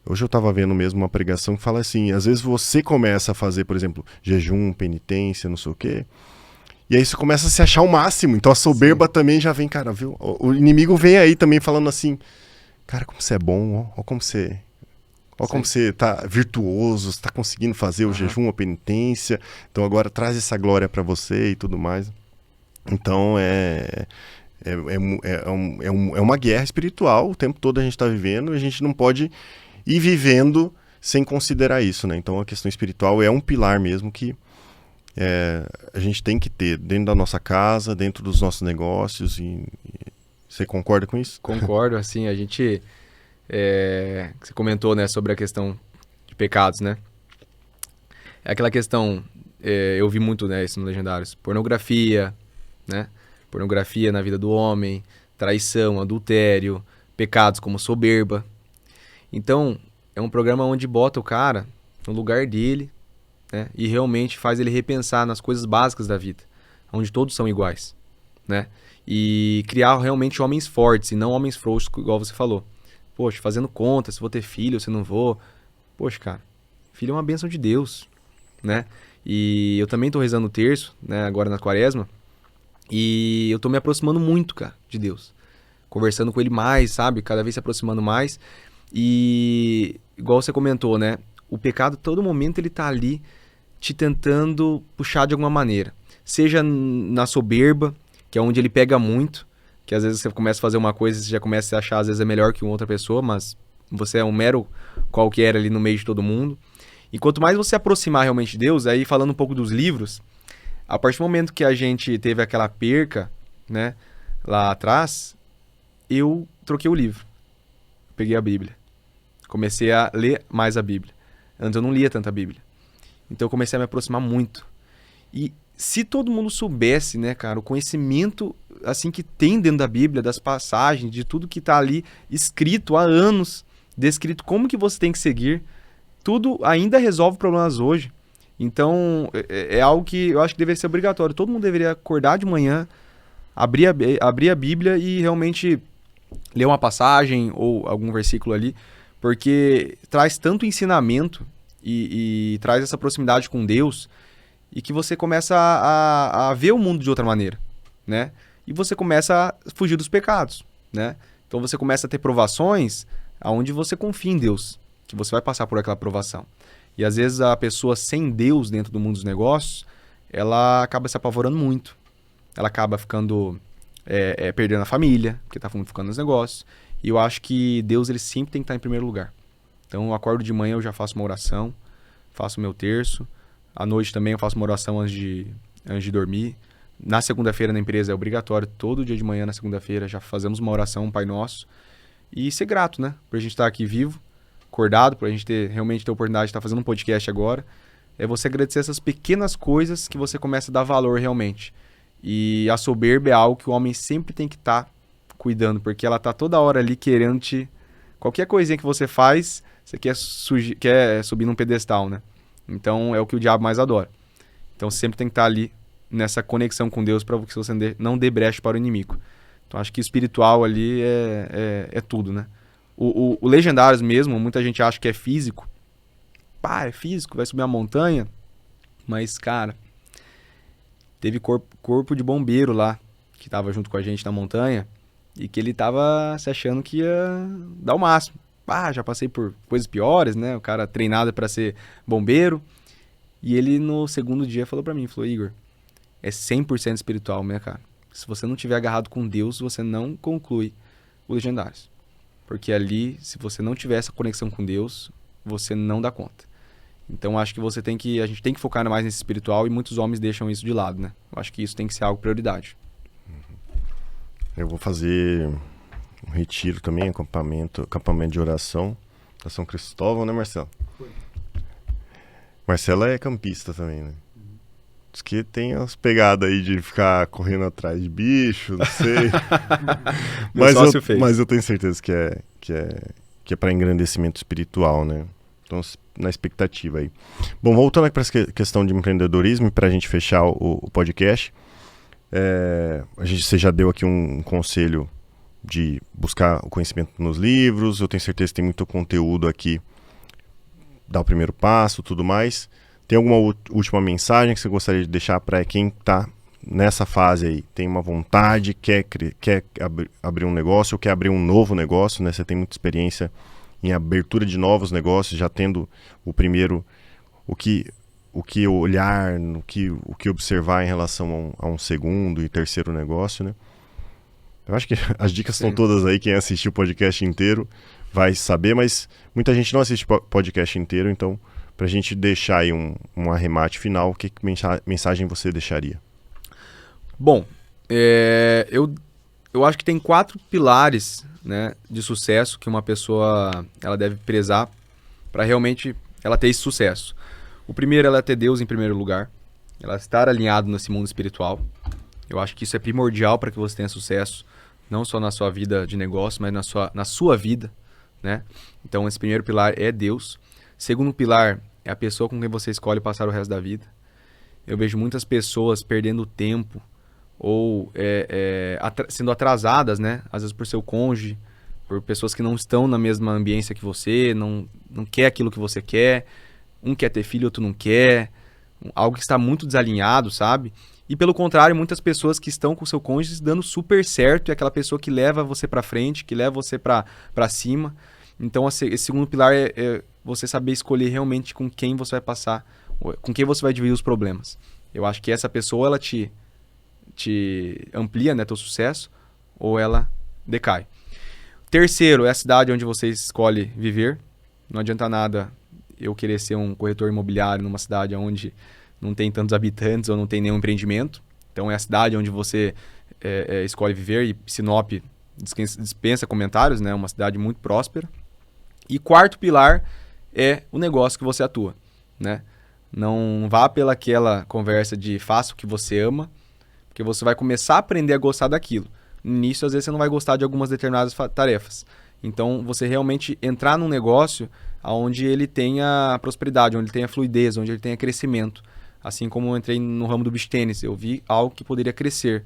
Hoje eu estava vendo mesmo uma pregação que fala assim, às vezes você começa a fazer, por exemplo, jejum, penitência, não sei o quê, e aí você começa a se achar o máximo, então a soberba Sim. também já vem, cara, viu? O inimigo vem aí também falando assim, cara, como você é bom, ó como você... Olha como você tá virtuoso, você tá conseguindo fazer o jejum, a penitência. Então agora traz essa glória para você e tudo mais. Então é uma guerra espiritual. O tempo todo a gente está vivendo e a gente não pode ir vivendo sem considerar isso, né? Então a questão espiritual é um pilar mesmo que a gente tem que ter dentro da nossa casa, dentro dos nossos negócios. Você concorda com isso? Concordo, assim, a gente... que você comentou, né, sobre a questão de pecados, né? É aquela questão, eu vi muito, né, isso nos Legendários, pornografia, né? Pornografia na vida do homem, traição, adultério, pecados como soberba. Então, é um programa onde bota o cara no lugar dele, né? E realmente faz ele repensar nas coisas básicas da vida, onde todos são iguais, né? E criar realmente homens fortes e não homens frouxos, igual você falou. Poxa, fazendo conta, se vou ter filho, se não vou. Poxa, cara, filho é uma bênção de Deus, né? E eu também tô rezando o terço, né, agora na quaresma. E eu tô me aproximando muito, cara, de Deus. Conversando com ele mais, sabe? Cada vez se aproximando mais. E, igual você comentou, né? O pecado, todo momento, ele tá ali te tentando puxar de alguma maneira. Seja na soberba, que é onde ele pega muito. Que às vezes você começa a fazer uma coisa e você já começa a achar, às vezes, é melhor que uma outra pessoa, mas você é um mero qualquer ali no meio de todo mundo. E quanto mais você aproximar realmente de Deus, aí falando um pouco dos livros, a partir do momento que a gente teve aquela perca, né, lá atrás, eu troquei o livro. Peguei a Bíblia. Comecei a ler mais a Bíblia. Antes eu não lia tanta Bíblia. Então eu comecei a me aproximar muito. E se todo mundo soubesse, né, cara, o conhecimento assim que tem dentro da Bíblia, das passagens, de tudo que está ali escrito há anos, descrito como que você tem que seguir, tudo ainda resolve problemas hoje. Então, é algo que eu acho que deveria ser obrigatório. Todo mundo deveria acordar de manhã, abrir a Bíblia e realmente ler uma passagem ou algum versículo ali, porque traz tanto ensinamento e traz essa proximidade com Deus, e que você começa a ver o mundo de outra maneira, né? E você começa a fugir dos pecados, né? Então você começa a ter provações onde você confia em Deus, que você vai passar por aquela provação. E às vezes a pessoa sem Deus dentro do mundo dos negócios, ela acaba se apavorando muito. Ela acaba ficando perdendo a família, porque está ficando nos negócios. E eu acho que Deus, ele sempre tem que estar em primeiro lugar. Então eu acordo de manhã, eu já faço uma oração, faço meu terço. À noite também eu faço uma oração antes de dormir. Na segunda-feira na empresa é obrigatório, todo dia de manhã na segunda-feira já fazemos uma oração, um Pai Nosso. E ser grato, né? Por a gente estar aqui vivo, acordado, pra gente realmente ter a oportunidade de estar fazendo um podcast agora, é você agradecer essas pequenas coisas que você começa a dar valor realmente. E a soberba é algo que o homem sempre tem que estar cuidando, porque ela tá toda hora ali querendo te... Qualquer coisinha que você faz, você quer subir num pedestal, né? Então é o que o diabo mais adora. Então sempre tem que estar ali nessa conexão com Deus para que você não dê brecha para o inimigo. Então acho que o espiritual ali é tudo, né? O Legendários mesmo, muita gente acha que é físico. Pá, é físico, vai subir uma montanha. Mas, cara, teve corpo de bombeiro lá, que tava junto com a gente na montanha, e que ele tava se achando que ia dar o máximo. Pá, já passei por coisas piores, né? O cara treinado para ser bombeiro. E ele no segundo dia falou pra mim, falou, Igor, é 100% espiritual, né, cara? Se você não tiver agarrado com Deus, você não conclui o Legendários. Porque ali, se você não tiver essa conexão com Deus, você não dá conta. Então acho que a gente tem que focar mais nesse espiritual e muitos homens deixam isso de lado, né? Eu acho que isso tem que ser algo prioridade. Eu vou fazer um retiro também, acampamento de oração da São Cristóvão, né, Marcelo? Foi. Marcelo é campista também, né? Diz que tem as pegadas aí de ficar correndo atrás de bicho, não sei. mas eu tenho certeza que é para engrandecimento espiritual, né? Então, na expectativa aí. Bom, voltando aqui para essa questão de empreendedorismo, para a gente fechar o podcast, você já deu aqui um conselho de buscar o conhecimento nos livros, eu tenho certeza que tem muito conteúdo aqui, dar o primeiro passo, tudo mais. Tem alguma última mensagem que você gostaria de deixar para quem está nessa fase aí, tem uma vontade, quer abrir um negócio ou quer abrir um novo negócio, né? Você tem muita experiência em abertura de novos negócios, já tendo o primeiro, o que olhar, o que observar em relação a um segundo e terceiro negócio, né? Eu acho que as dicas estão todas aí, quem assistiu o podcast inteiro vai saber, mas muita gente não assiste o podcast inteiro, então, para a gente deixar aí um arremate final, que mensagem você deixaria? Bom, eu acho que tem 4 pilares, né, de sucesso que uma pessoa ela deve prezar para realmente ela ter esse sucesso. O primeiro é ela ter Deus em primeiro lugar, ela estar alinhado nesse mundo espiritual. Eu acho que isso é primordial para que você tenha sucesso, não só na sua vida de negócio, mas na sua vida, né? Então esse primeiro pilar é Deus. Segundo pilar é a pessoa com quem você escolhe passar o resto da vida. Eu vejo muitas pessoas perdendo tempo ou sendo atrasadas, né? Às vezes por seu cônjuge, por pessoas que não estão na mesma ambiência que você, não quer aquilo que você quer. Um quer ter filho, outro não quer. Algo que está muito desalinhado, sabe? E pelo contrário, muitas pessoas que estão com o seu cônjuge dando super certo, é aquela pessoa que leva você para frente, que leva você para cima. Então esse segundo pilar é você saber escolher realmente com quem você vai passar, com quem você vai dividir os problemas. Eu acho que essa pessoa, ela te amplia, né, teu sucesso, ou ela decai. Terceiro, é a cidade onde você escolhe viver. Não adianta nada eu querer ser um corretor imobiliário numa cidade onde não tem tantos habitantes ou não tem nenhum empreendimento. Então é a cidade onde você escolhe viver, e Sinop dispensa comentários, né? Uma cidade muito próspera. E quarto pilar é o negócio que você atua, né? Não vá pelaquela conversa de faça o que você ama, porque você vai começar a aprender a gostar daquilo. No início, às vezes, você não vai gostar de algumas determinadas tarefas. Então, você realmente entrar num negócio onde ele tenha prosperidade, onde ele tenha fluidez, onde ele tenha crescimento. Assim como eu entrei no ramo do beach tênis, eu vi algo que poderia crescer.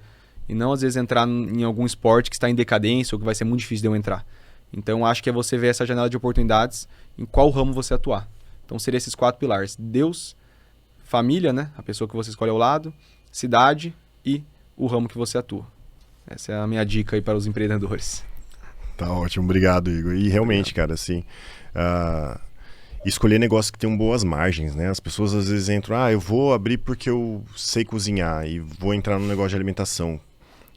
E não, às vezes, entrar em algum esporte que está em decadência ou que vai ser muito difícil de eu entrar. Então, acho que é você ver essa janela de oportunidades em qual ramo você atuar. Então, seriam esses 4 pilares. Deus, família, né? A pessoa que você escolhe ao lado, cidade e o ramo que você atua. Essa é a minha dica aí para os empreendedores. Tá ótimo, obrigado, Igor. E realmente, cara, assim, escolher negócios que tenham boas margens, né? As pessoas às vezes entram, eu vou abrir porque eu sei cozinhar e vou entrar no negócio de alimentação.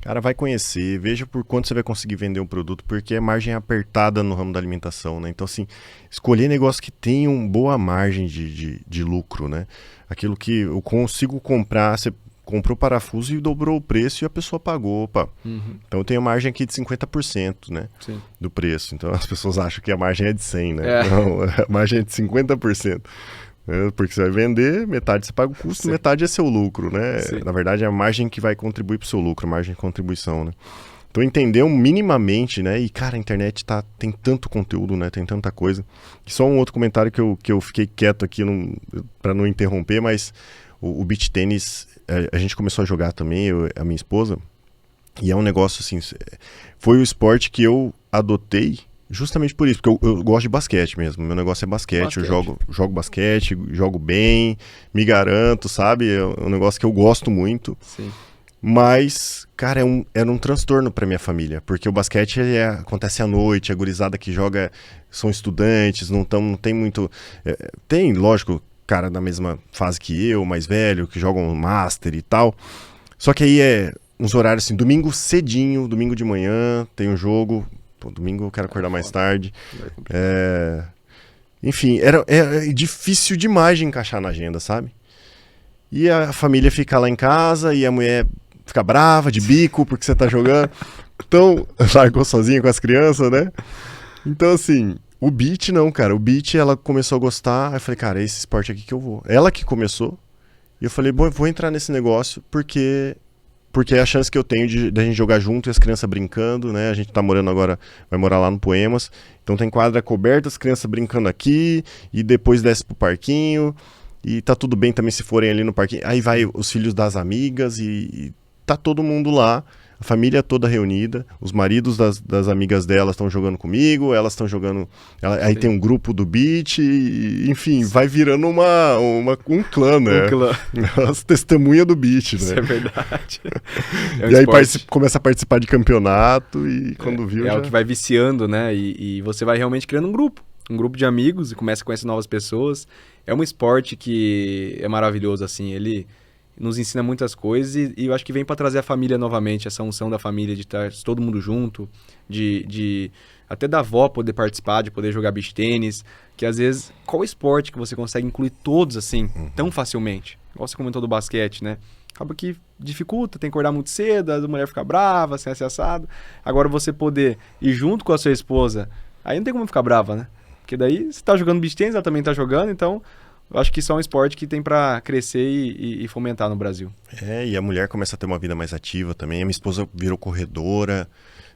Cara, vai conhecer, veja por quanto você vai conseguir vender um produto, porque é margem apertada no ramo da alimentação, né? Então, assim, escolher negócios que tenham boa margem de lucro, né? Aquilo que eu consigo comprar, comprou parafuso e dobrou o preço e a pessoa pagou, opa. Então eu tenho margem aqui de 50%, né? Sim. Do preço. Então as pessoas acham que a margem é de 100, né? É. Não, a margem é de 50%. Porque você vai vender, metade você paga o custo, Sim. metade é seu lucro, né? Sim. Na verdade é a margem que vai contribuir para o seu lucro, a margem de contribuição, né? Então entendeu minimamente, né? E cara, a internet tem tanto conteúdo, né? Tem tanta coisa. E só um outro comentário que eu fiquei quieto aqui para não interromper, mas o beach tênis, a gente começou a jogar também, a minha esposa, e é um negócio assim, foi o esporte que eu adotei justamente por isso, porque eu gosto de basquete mesmo, meu negócio é basquete. Eu jogo basquete, jogo bem, me garanto, sabe? É um negócio que eu gosto muito. Sim. Mas, cara, era um transtorno pra minha família, porque o basquete acontece à noite, a gurizada que joga são estudantes, não tem muito... tem, lógico, cara da mesma fase que eu, mais velho, que jogam Master e tal, só que aí uns horários assim, domingo cedinho, domingo de manhã, tem um jogo... Pô, domingo eu quero acordar mais tarde. Enfim, era difícil demais de encaixar na agenda, sabe? E a família fica lá em casa e a mulher fica brava, de bico, porque você tá jogando. Então, largou sozinha com as crianças, né? Então, assim, o beach não, cara. O beach ela começou a gostar. Aí eu falei, cara, é esse esporte aqui que eu vou. Ela que começou. E eu falei, bom, eu vou entrar nesse negócio porque é a chance que eu tenho de a gente jogar junto e as crianças brincando, né? A gente tá morando agora, vai morar lá no Poemas, então tem quadra coberta, as crianças brincando aqui, e depois desce pro parquinho, e tá tudo bem também se forem ali no parquinho. Aí vai os filhos das amigas e tá todo mundo lá, a família toda reunida, os maridos das amigas delas estão jogando comigo, elas estão jogando... Aí tem um grupo do beach, enfim, vai virando um clã, né? Um clã. As testemunhas do beach, né? Isso é verdade. E aí começa a participar de campeonato e quando viu o que vai viciando, né? E você vai realmente criando um grupo de amigos e começa a conhecer novas pessoas. É um esporte que é maravilhoso, assim, ele... nos ensina muitas coisas e eu acho que vem para trazer a família novamente, essa unção da família, de estar todo mundo junto, de até da avó poder participar, de poder jogar beach tênis, que às vezes, qual esporte que você consegue incluir todos assim, tão facilmente? Igual você comentou do basquete, né? Acaba que dificulta, tem que acordar muito cedo, a mulher fica brava, assim, assado. Agora você poder ir junto com a sua esposa, aí não tem como ficar brava, né? Porque daí você tá jogando beach tênis, ela também tá jogando, então... eu acho que isso é um esporte que tem pra crescer e fomentar no Brasil. E a mulher começa a ter uma vida mais ativa também. A minha esposa virou corredora.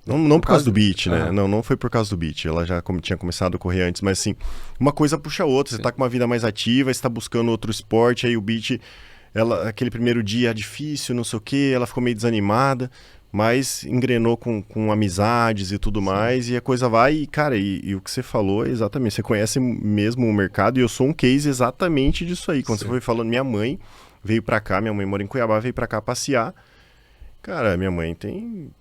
Não por causa do beach, né? Não foi por causa do beach. Ela já tinha começado a correr antes. Mas assim, uma coisa puxa a outra. Você tá com uma vida mais ativa, você tá buscando outro esporte. Aí o beach, aquele primeiro dia é difícil, não sei o quê. Ela ficou meio desanimada. Mas engrenou com amizades e tudo mais, e a coisa vai, e cara, e o que você falou é exatamente, você conhece mesmo o mercado, e eu sou um case exatamente disso aí. Quando você foi falando, minha mãe veio pra cá, minha mãe mora em Cuiabá, veio pra cá passear. Cara, minha mãe tem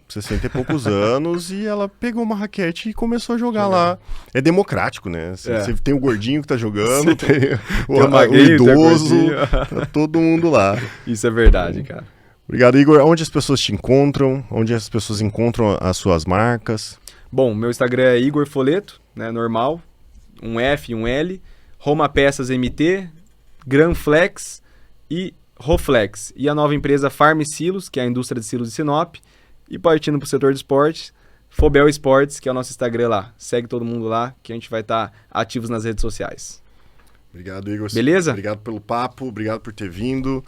60 e poucos anos, e ela pegou uma raquete e começou a jogar lá. É democrático, né? Você tem o gordinho que tá jogando, tem o idoso, tá todo mundo lá. Isso é verdade, cara. Obrigado, Igor. Onde as pessoas te encontram? Onde as pessoas encontram as suas marcas? Bom, meu Instagram é Igor Foleto, né, normal, um F e um L, Roma Peças MT, Granflex e Roflex. E a nova empresa Farm Silos, que é a indústria de silos de Sinop. E partindo para o setor de esportes, Fobel Esportes, que é o nosso Instagram lá. Segue todo mundo lá, que a gente vai estar ativos nas redes sociais. Obrigado, Igor. Beleza? Obrigado pelo papo, obrigado por ter vindo.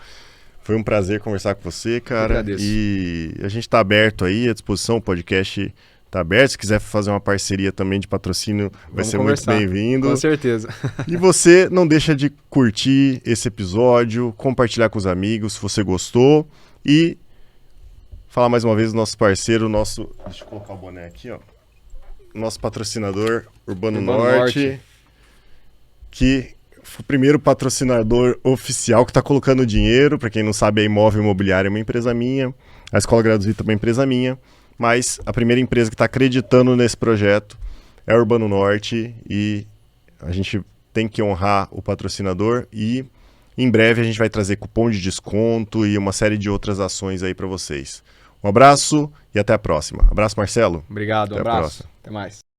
Foi um prazer conversar com você, cara. Eu agradeço. E a gente está aberto aí, à disposição, o podcast está aberto. Se quiser fazer uma parceria também de patrocínio, vai ser muito bem-vindo. Com certeza. E você não deixa de curtir esse episódio, compartilhar com os amigos se você gostou. E falar mais uma vez do nosso parceiro, deixa eu colocar o boné aqui, ó. Nosso patrocinador, Urbano Norte, que... foi o primeiro patrocinador oficial que está colocando dinheiro. Para quem não sabe, a Imóvel Imobiliária é uma empresa minha, a Escola Gratuita é uma empresa minha, mas a primeira empresa que está acreditando nesse projeto é a Urbano Norte, e a gente tem que honrar o patrocinador, e em breve a gente vai trazer cupom de desconto e uma série de outras ações aí para vocês. Um abraço e até a próxima. Abraço, Marcelo. Obrigado, até abraço. Até mais.